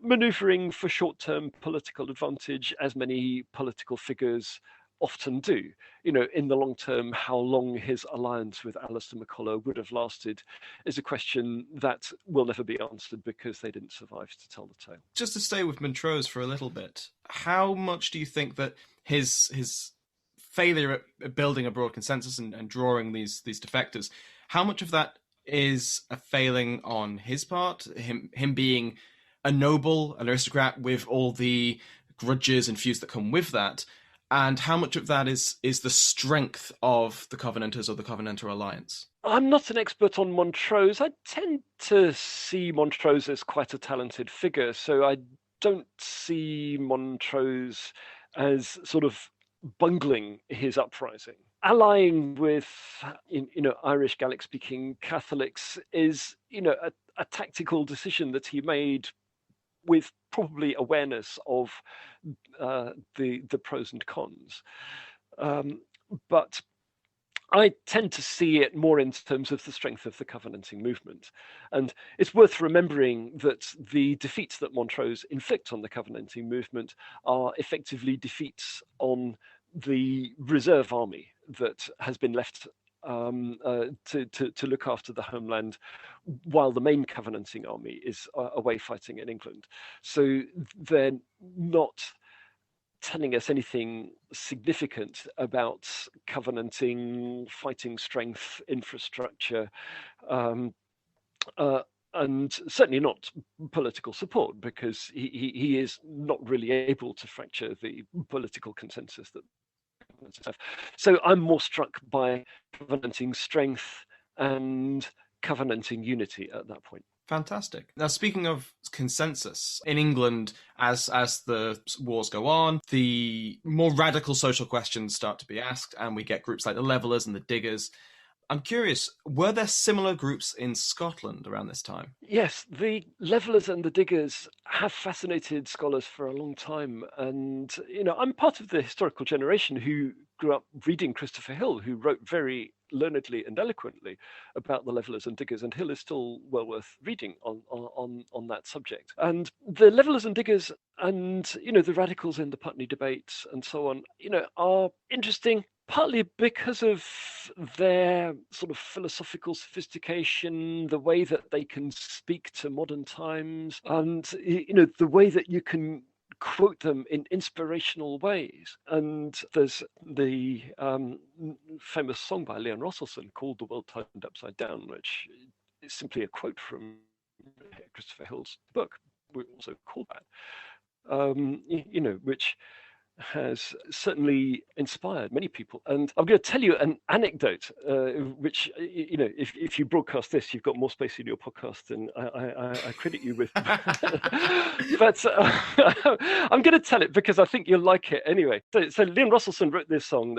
maneuvering for short-term political advantage, as many political figures often do. In the long term, how long his alliance with Alistair MacCulloch would have lasted is a question that will never be answered because they didn't survive to tell the tale. Just to stay with Montrose for a little bit, how much do you think that his failure at building a broad consensus and drawing these defectors, how much of that is a failing on his part, him being a noble, an aristocrat with all the grudges and feuds that come with that, and how much of that is the strength of the Covenanters or the Covenanter alliance? I'm not an expert on Montrose. I tend to see Montrose as quite a talented figure, so I don't see Montrose as sort of bungling his uprising. Allying with, Irish Gaelic-speaking Catholics is, a tactical decision that he made with probably awareness of the pros and cons. But I tend to see it more in terms of the strength of the Covenanting movement. And it's worth remembering that the defeats that Montrose inflict on the Covenanting movement are effectively defeats on the reserve army that has been left to look after the homeland while the main Covenanting army is away fighting in England. So they're not telling us anything significant about Covenanting fighting strength, infrastructure, and certainly not political support, because he is not really able to fracture the political consensus that. So I'm more struck by Covenanting strength and Covenanting unity at that point. Fantastic. Now, speaking of consensus, in England, as the wars go on, the more radical social questions start to be asked, and we get groups like the Levellers and the Diggers. I'm curious, were there similar groups in Scotland around this time? Yes, the Levellers and the Diggers have fascinated scholars for a long time. And, I'm part of the historical generation who grew up reading Christopher Hill, who wrote very learnedly and eloquently about the Levellers and Diggers, and Hill is still well worth reading on that subject. And the Levellers and Diggers and, the radicals in the Putney debates and so on, are interesting, partly because of their sort of philosophical sophistication, the way that they can speak to modern times, and, the way that you can quote them in inspirational ways. And there's the famous song by Leon Rosselson called "The World Turned Upside Down," which is simply a quote from Christopher Hill's book. We also call that, which has certainly inspired many people. And I'm going to tell you an anecdote, which, if you broadcast this, you've got more space in your podcast than I credit you with. But I'm going to tell it because I think you'll like it anyway. So Leon Rosselson wrote this song.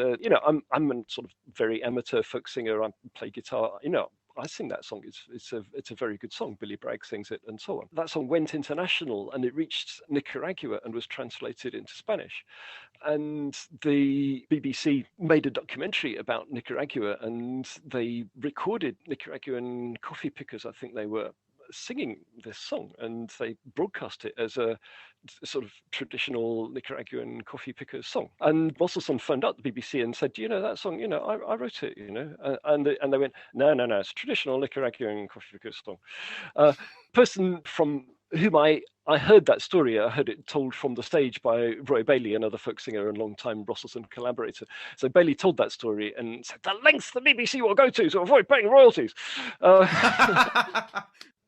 I'm a sort of very amateur folk singer. I play guitar. I sing that song. It's a very good song. Billy Bragg sings it, and so on. That song went international, and it reached Nicaragua and was translated into Spanish. And the BBC made a documentary about Nicaragua, and they recorded Nicaraguan coffee pickers. I think they were singing this song, and they broadcast it as a sort of traditional Nicaraguan coffee pickers song. And Rosselson phoned up the BBC and said, "Do you know that song? I wrote it, and they went, no, it's a traditional Nicaraguan coffee pickers song." Person from whom I heard that story, I heard it told from the stage by Roy Bailey, another folk singer and long-time Rosselson collaborator. So Bailey told that story and said, "The length the BBC will go to avoid paying royalties."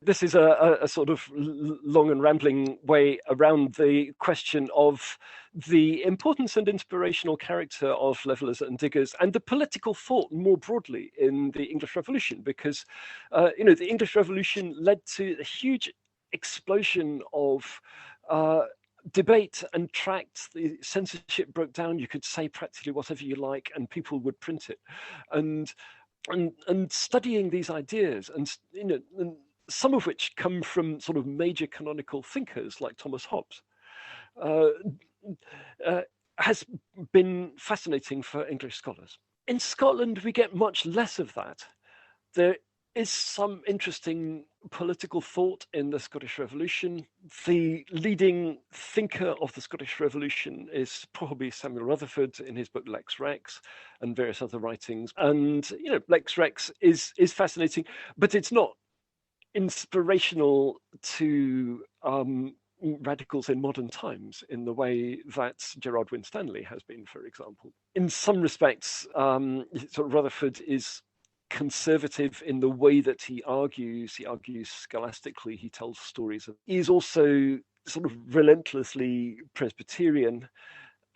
This is a sort of long and rambling way around the question of the importance and inspirational character of Levellers and Diggers and the political thought more broadly in the English Revolution, because, the English Revolution led to a huge explosion of debate and tract. The censorship broke down. You could say practically whatever you like and people would print it. And studying these ideas and some of which come from sort of major canonical thinkers like Thomas Hobbes, uh, has been fascinating for English scholars. In Scotland, we get much less of that. There is some interesting political thought in the Scottish Revolution. The leading thinker of the Scottish Revolution is probably Samuel Rutherford in his book Lex Rex and various other writings. And, Lex Rex is fascinating, but it's not inspirational to radicals in modern times in the way that Gerard Winstanley has been, for example. In some respects, sort of Rutherford is conservative in the way that he argues. He argues scholastically, he tells stories. He is also sort of relentlessly Presbyterian,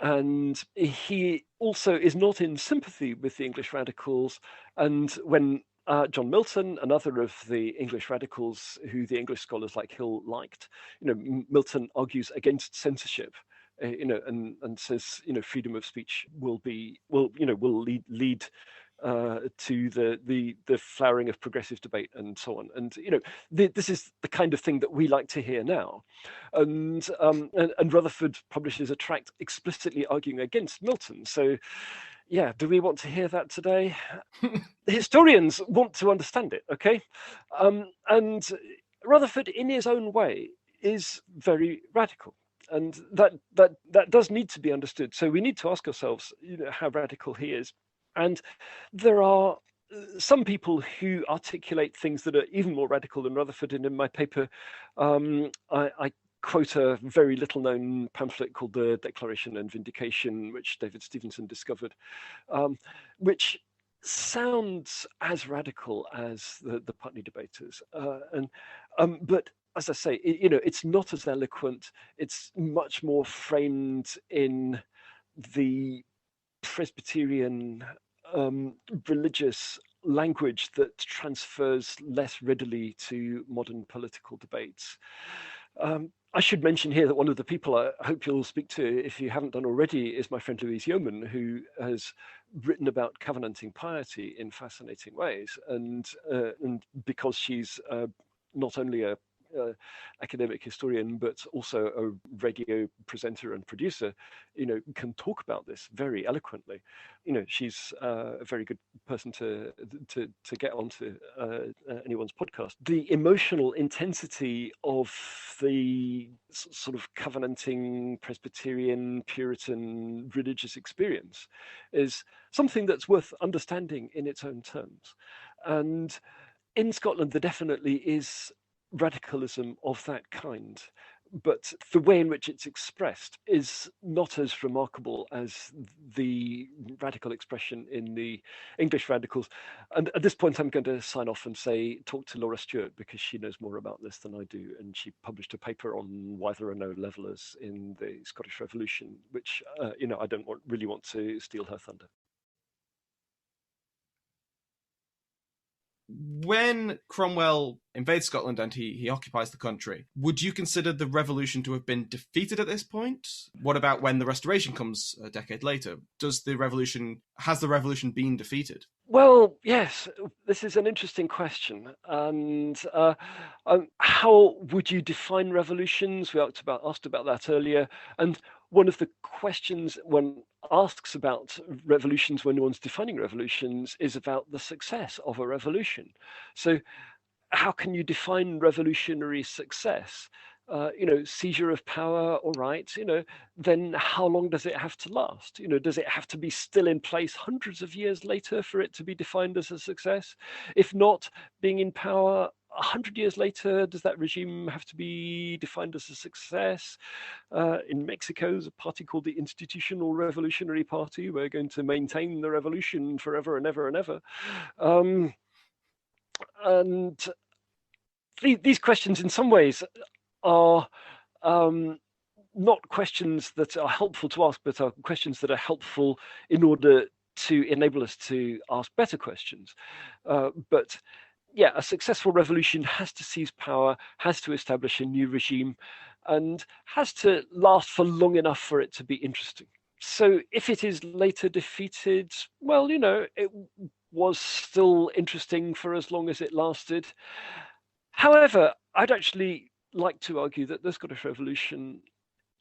and he also is not in sympathy with the English radicals. And when John Milton, another of the English radicals who the English scholars like Hill liked, Milton argues against censorship, and says, freedom of speech will lead to the flowering of progressive debate and so on. And this is the kind of thing that we like to hear now. And Rutherford publishes a tract explicitly arguing against Milton. So yeah, do we want to hear that today? Historians want to understand it, okay? And Rutherford, in his own way, is very radical. And that does need to be understood. So we need to ask ourselves, how radical he is. And there are some people who articulate things that are even more radical than Rutherford. And in my paper, I quote a very little known pamphlet called The Declaration and Vindication, which David Stevenson discovered, which sounds as radical as the Putney debaters. But as I say, it's not as eloquent. It's much more framed in the Presbyterian religious language that transfers less readily to modern political debates. I should mention here that one of the people I hope you'll speak to, if you haven't done already, is my friend Louise Yeoman, who has written about covenanting piety in fascinating ways. And because she's not only a academic historian, but also a radio presenter and producer, can talk about this very eloquently. She's a very good person to get onto anyone's podcast. The emotional intensity of the sort of covenanting Presbyterian Puritan religious experience is something that's worth understanding in its own terms. And in Scotland, there definitely is radicalism of that kind, but the way in which it's expressed is not as remarkable as the radical expression in the English radicals. And at this point, I'm going to sign off and say, talk to Laura Stewart, because she knows more about this than I do. And she published a paper on why there are no levelers in the Scottish Revolution, which, I don't really want to steal her thunder. When Cromwell invades Scotland and he occupies the country, would you consider the revolution to have been defeated at this point? What about when the Restoration comes a decade later? Has the revolution been defeated? Well, yes, this is an interesting question. And how would you define revolutions? We asked about that earlier. And one of the questions one asks about revolutions when one's defining revolutions is about the success of a revolution. So how can you define revolutionary success? Seizure of power, all right, then how long does it have to last? Does it have to be still in place hundreds of years later for it to be defined as a success? If not, being in power 100 years later, does that regime have to be defined as a success? In Mexico, there's a party called the Institutional Revolutionary Party. We're going to maintain the revolution forever and ever and ever. And these questions, in some ways, are not questions that are helpful to ask, but are questions that are helpful in order to enable us to ask better questions. But yeah, a successful revolution has to seize power, has to establish a new regime, and has to last for long enough for it to be interesting. So if it is later defeated, well, it was still interesting for as long as it lasted. However, I'd actually like to argue that the Scottish Revolution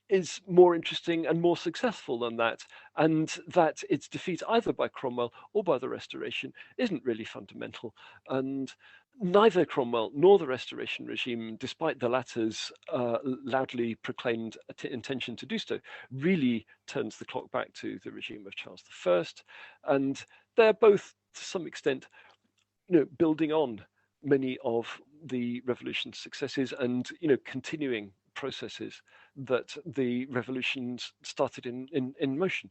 is more interesting and more successful than that, and that its defeat either by Cromwell or by the Restoration isn't really fundamental. And neither Cromwell nor the Restoration regime, despite the latter's loudly proclaimed intention to do so, really turns the clock back to the regime of Charles I. And they're both, to some extent, building on many of the revolution's successes and continuing processes that the revolutions started in motion.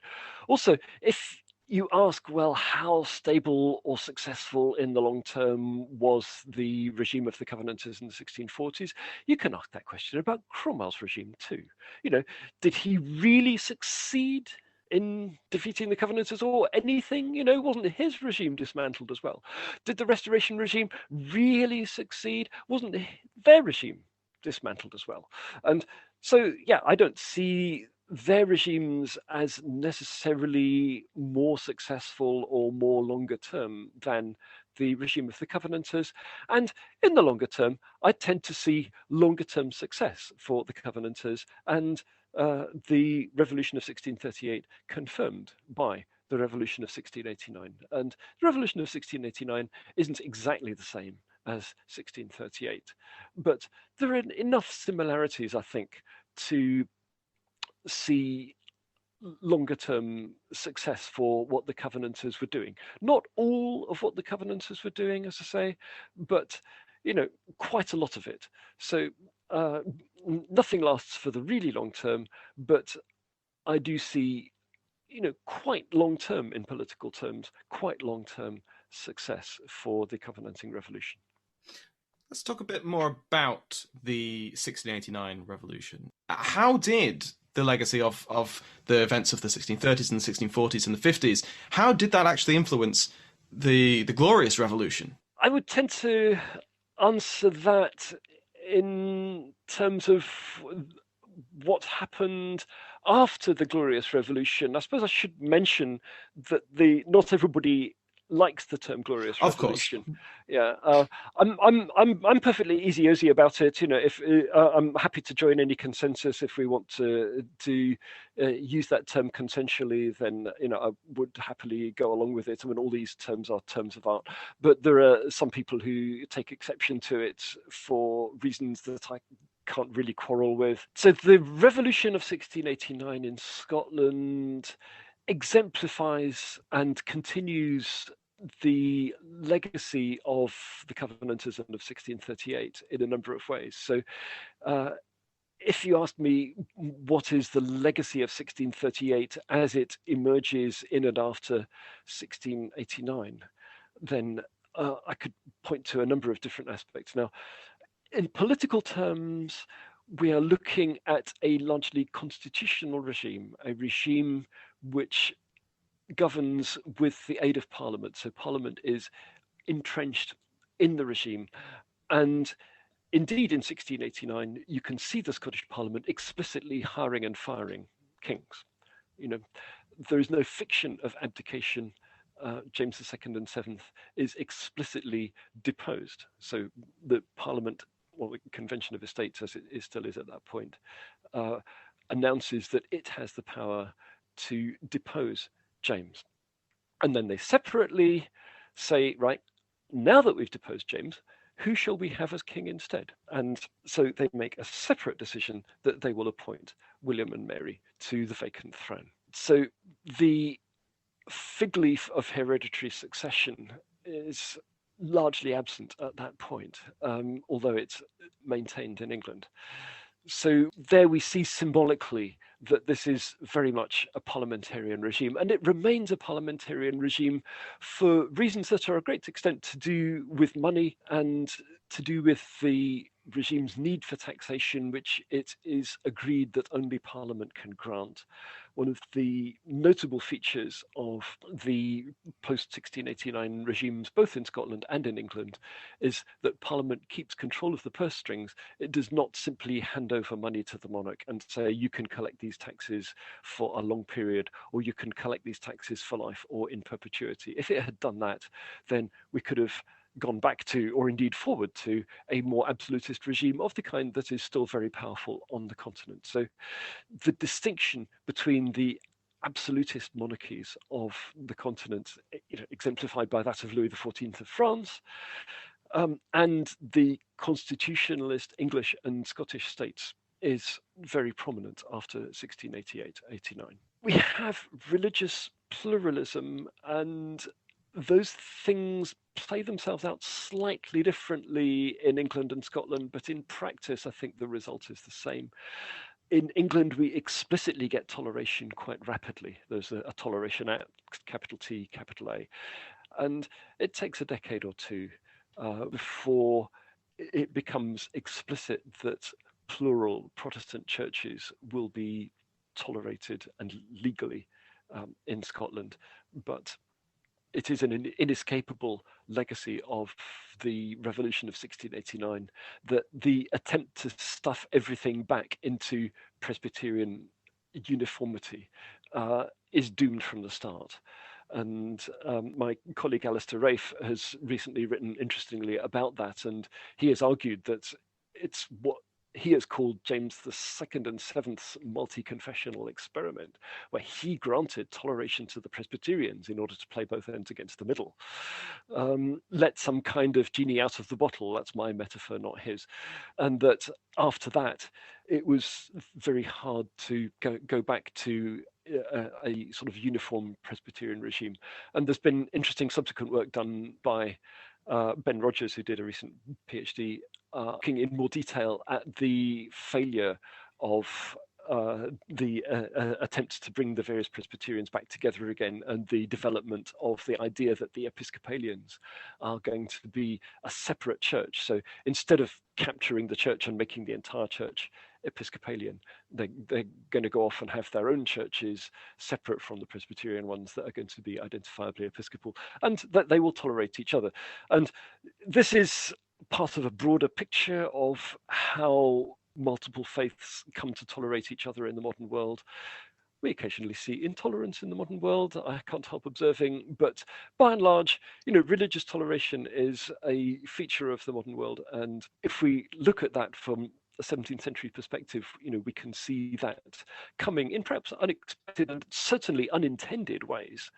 Also, if you ask, well, how stable or successful in the long term was the regime of the Covenanters in the 1640s? You can ask that question about Cromwell's regime too. Did he really succeed in defeating the Covenanters or anything? Wasn't his regime dismantled as well? Did the Restoration regime really succeed? Wasn't their regime dismantled as well? And so, yeah, I don't see their regimes as necessarily more successful or more longer term than the regime of the Covenanters. And in the longer term, I tend to see longer term success for the Covenanters and the Revolution of 1638 confirmed by the Revolution of 1689. And the Revolution of 1689 isn't exactly the same as 1638, but there are enough similarities, I think, to see longer term success for what the Covenanters were doing. Not all of what the Covenanters were doing, as I say, but quite a lot of it. So nothing lasts for the really long term, but I do see quite long term in political terms, quite long term success for the Covenanting Revolution. Let's talk a bit more about the 1689 revolution. How did the legacy of the events of the 1630s and the 1640s and the 50s, how did that actually influence the Glorious Revolution? I would tend to answer that in terms of what happened after the Glorious Revolution. I suppose I should mention that not everybody likes the term Glorious Revolution. Of course. Yeah, I'm perfectly easy about it. If I'm happy to join any consensus if we want to use that term consensually, then I would happily go along with it. I mean, all these terms are terms of art, but there are some people who take exception to it for reasons that I can't really quarrel with. So the Revolution of 1689 in Scotland exemplifies and continues the legacy of the Covenanters and of 1638 in a number of ways. So if you ask me what is the legacy of 1638 as it emerges in and after 1689, then I could point to a number of different aspects. Now, in political terms, we are looking at a largely constitutional regime, a regime which governs with the aid of Parliament. So Parliament is entrenched in the regime. And indeed, in 1689, you can see the Scottish Parliament explicitly hiring and firing kings. There is no fiction of abdication. James II and VII is explicitly deposed. So the Parliament, the Convention of Estates, as it still is at that point, announces that it has the power to depose James. And then they separately say, right, now that we've deposed James, who shall we have as king instead? And so they make a separate decision that they will appoint William and Mary to the vacant throne. So the fig leaf of hereditary succession is largely absent at that point, although it's maintained in England. So there we see symbolically that this is very much a parliamentarian regime, and it remains a parliamentarian regime for reasons that are a great extent to do with money and to do with the regime's need for taxation, which it is agreed that only Parliament can grant. One of the notable features of the post-1689 regimes, both in Scotland and in England, is that Parliament keeps control of the purse strings. It does not simply hand over money to the monarch and say, you can collect these taxes for a long period, or you can collect these taxes for life or in perpetuity. If it had done that, then we could have gone back to, or indeed forward to, a more absolutist regime of the kind that is still very powerful on the continent. So the distinction between the absolutist monarchies of the continent, exemplified by that of Louis XIV of France, and the constitutionalist English and Scottish states is very prominent after 1688-89. We have religious pluralism, and those things play themselves out slightly differently in England and Scotland, but in practice, I think the result is the same. In England, we explicitly get toleration quite rapidly. There's a Toleration Act, capital T, capital A, and it takes a decade or two before it becomes explicit that plural Protestant churches will be tolerated and legally in Scotland. But it is an inescapable legacy of the revolution of 1689 that the attempt to stuff everything back into Presbyterian uniformity is doomed from the start. And my colleague Alistair Rafe has recently written interestingly about that, and he has argued that it's what he has called James II and Seventh's multi-confessional experiment, where he granted toleration to the Presbyterians in order to play both ends against the middle. Let some kind of genie out of the bottle, that's my metaphor, not his. And that after that, it was very hard to go back to a sort of uniform Presbyterian regime. And there's been interesting subsequent work done by Ben Rogers, who did a recent PhD, looking in more detail at the failure of the attempts to bring the various Presbyterians back together again, and the development of the idea that the Episcopalians are going to be a separate church. So instead of capturing the church and making the entire church Episcopalian, they're going to go off and have their own churches separate from the Presbyterian ones that are going to be identifiably Episcopal, and that they will tolerate each other. And this is part of a broader picture of how multiple faiths come to tolerate each other in the modern world. We occasionally see intolerance in the modern world, I can't help observing, but by and large, religious toleration is a feature of the modern world. And if we look at that from a 17th century perspective, we can see that coming in perhaps unexpected and certainly unintended ways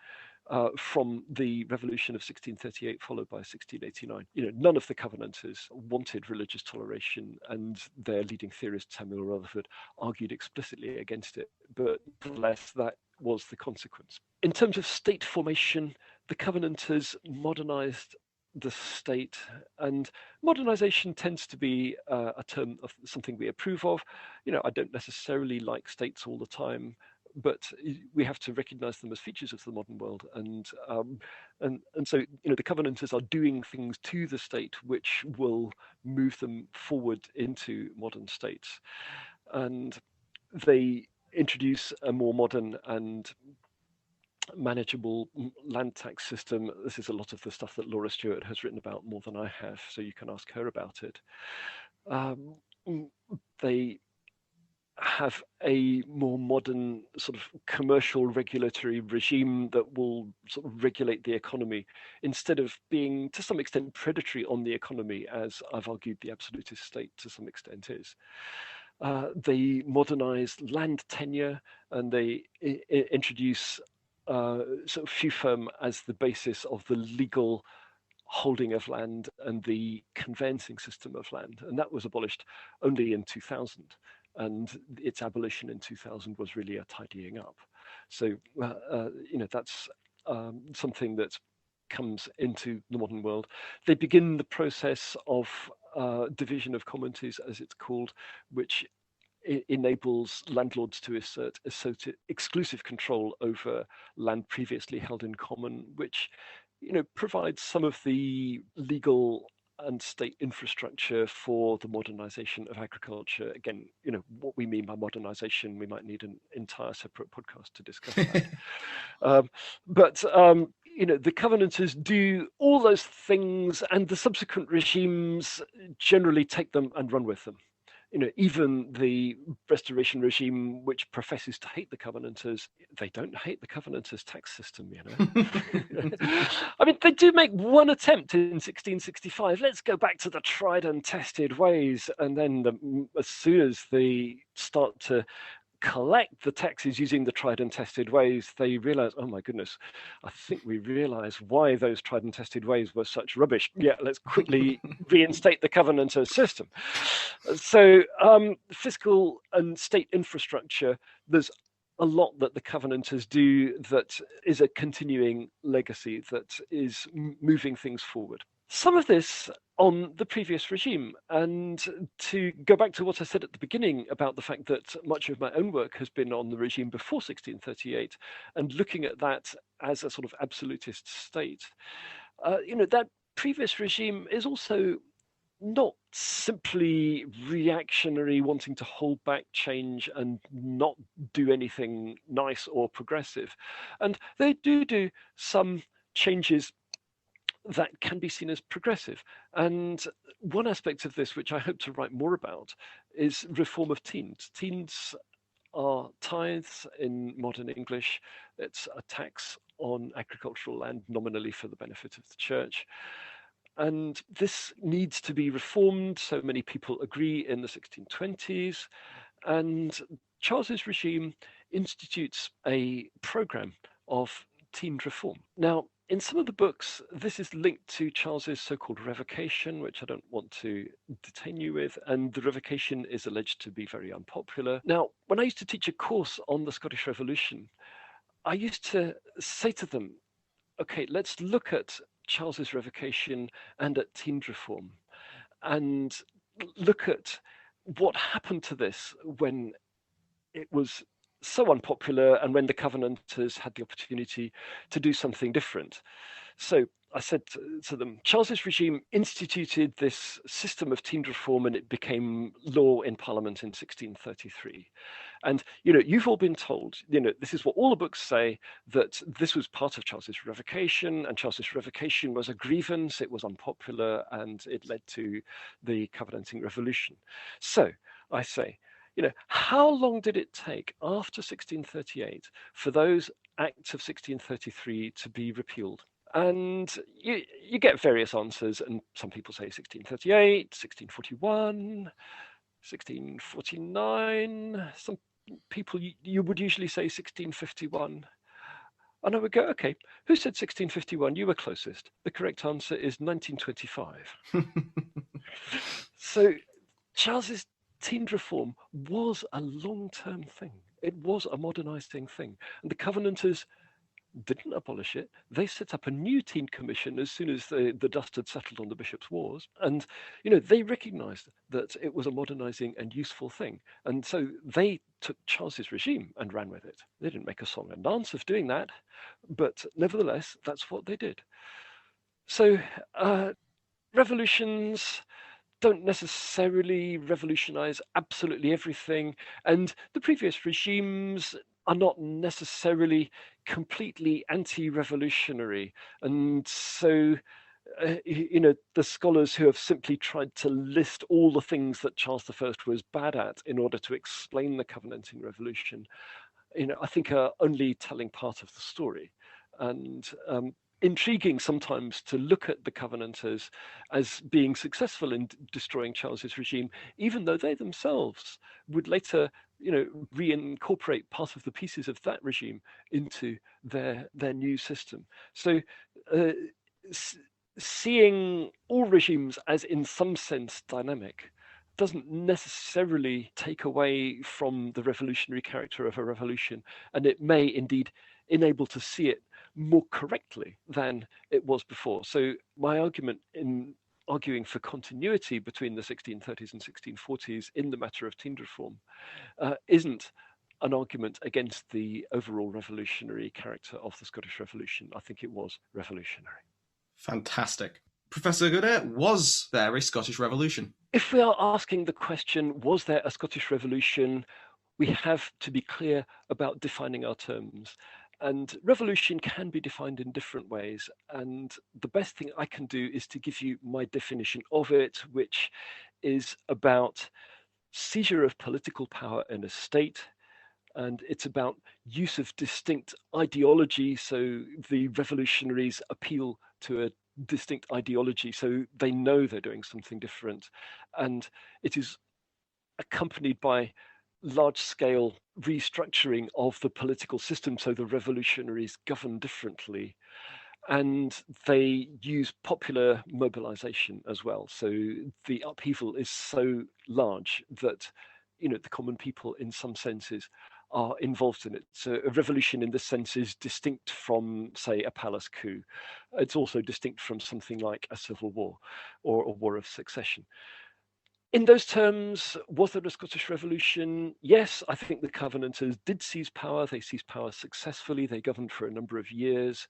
from the revolution of 1638 followed by 1689. None of the Covenanters wanted religious toleration, and their leading theorist Samuel Rutherford argued explicitly against it, but nonetheless that was the consequence. In terms of state formation, the Covenanters modernized the state, and modernization tends to be a term of something we approve of. I don't necessarily like states all the time, but we have to recognize them as features of the modern world, and so the Covenanters are doing things to the state which will move them forward into modern states, and they introduce a more modern and manageable land tax system. This is a lot of the stuff that Laura Stewart has written about more than I have, so you can ask her about it. They have a more modern sort of commercial regulatory regime that will sort of regulate the economy instead of being to some extent predatory on the economy, as I've argued the absolutist state to some extent is. They modernize land tenure, and they introduce sort of feufirm as the basis of the legal holding of land and the conveyancing system of land. And that was abolished only in 2000. And its abolition in 2000 was really a tidying up. So, that's something that comes into the modern world. They begin the process of division of commodities, as it's called, which enables landlords to assert exclusive control over land previously held in common, which provides some of the legal and state infrastructure for the modernization of agriculture. Again, what we mean by modernization, we might need an entire separate podcast to discuss that. But the Covenanters do all those things, and the subsequent regimes generally take them and run with them. even the Restoration regime, which professes to hate the Covenanters, they don't hate the Covenanters' tax system, I mean, they do make one attempt in 1665. Let's go back to the tried and tested ways. And then as soon as they start to collect the taxes using the tried and tested ways, they realize, oh my goodness, I think we realize why those tried and tested ways were such rubbish. Yeah, let's quickly reinstate the Covenanter system. So fiscal and state infrastructure, there's a lot that the Covenanters do that is a continuing legacy that is moving things forward. Some of this on the previous regime. And to go back to what I said at the beginning about the fact that much of my own work has been on the regime before 1638 and looking at that as a sort of absolutist state, that previous regime is also not simply reactionary, wanting to hold back change and not do anything nice or progressive. And they do some changes that can be seen as progressive. And one aspect of this, which I hope to write more about, is reform of teens. Teens are tithes in modern English. It's a tax on agricultural land, nominally for the benefit of the church. And this needs to be reformed. So many people agree in the 1620s. And Charles's regime institutes a program of teen reform. Now, in some of the books, this is linked to Charles's so-called revocation, which I don't want to detain you with, and the revocation is alleged to be very unpopular. Now, when I used to teach a course on the Scottish Revolution, I used to say to them, okay, let's look at Charles's revocation and at teen reform, and look at what happened to this when it was so unpopular and when the Covenanters had the opportunity to do something different. So I said to them, Charles's regime instituted this system of teen reform and it became law in Parliament in 1633. And, you've all been told, this is what all the books say, that this was part of Charles's revocation, and Charles's revocation was a grievance, it was unpopular, and it led to the Covenanting Revolution. So I say, how long did it take after 1638 for those acts of 1633 to be repealed? And you get various answers, and some people say 1638, 1641, 1649. Some people, you would usually say 1651. And I would go, okay, who said 1651? You were closest. The correct answer is 1925. So Charles's teen reform was a long-term thing. It was a modernizing thing. And the Covenanters didn't abolish it. They set up a new teen commission as soon as the dust had settled on the bishops' wars. And, they recognized that it was a modernizing and useful thing. And so they took Charles's regime and ran with it. They didn't make a song and dance of doing that, but nevertheless, that's what they did. So revolutions don't necessarily revolutionize absolutely everything. And the previous regimes are not necessarily completely anti-revolutionary. And so, the scholars who have simply tried to list all the things that Charles I was bad at in order to explain the Covenanting Revolution, I think are only telling part of the story. And intriguing sometimes to look at the Covenanters as being successful in destroying Charles's regime, even though they themselves would later, reincorporate part of the pieces of that regime into their new system. So seeing all regimes as in some sense dynamic doesn't necessarily take away from the revolutionary character of a revolution, and it may indeed enable to see it more correctly than it was before. So my argument in arguing for continuity between the 1630s and 1640s in the matter of teen reform isn't an argument against the overall revolutionary character of the Scottish Revolution. I think it was revolutionary. Fantastic. Professor Goodare, was there a Scottish Revolution? If we are asking the question, was there a Scottish Revolution, we have to be clear about defining our terms. And revolution can be defined in different ways. And the best thing I can do is to give you my definition of it, which is about seizure of political power in a state, and it's about use of distinct ideology. So the revolutionaries appeal to a distinct ideology, so they know they're doing something different. And it is accompanied by large-scale restructuring of the political system, so the revolutionaries govern differently. And they use popular mobilization as well. So the upheaval is so large that, the common people in some senses are involved in it. So a revolution in this sense is distinct from, say, a palace coup. It's also distinct from something like a civil war or a war of succession. In those terms, was there a Scottish Revolution? Yes, I think the Covenanters did seize power. They seized power successfully. They governed for a number of years.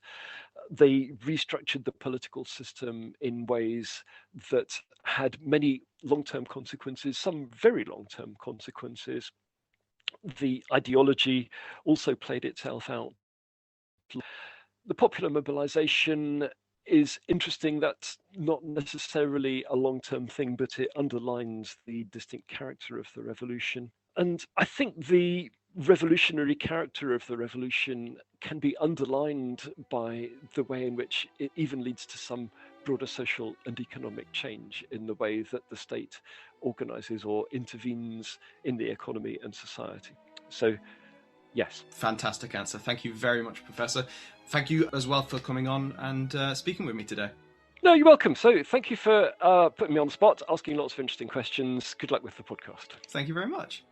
They restructured the political system in ways that had many long-term consequences, some very long-term consequences. The ideology also played itself out. The popular mobilization is interesting. That's not necessarily a long-term thing, but it underlines the distinct character of the revolution. And I think the revolutionary character of the revolution can be underlined by the way in which it even leads to some broader social and economic change in the way that the state organizes or intervenes in the economy and society. So, yes. Fantastic answer. Thank you very much, Professor. Thank you as well for coming on and speaking with me today. No, you're welcome. So thank you for putting me on the spot, asking lots of interesting questions. Good luck with the podcast. Thank you very much.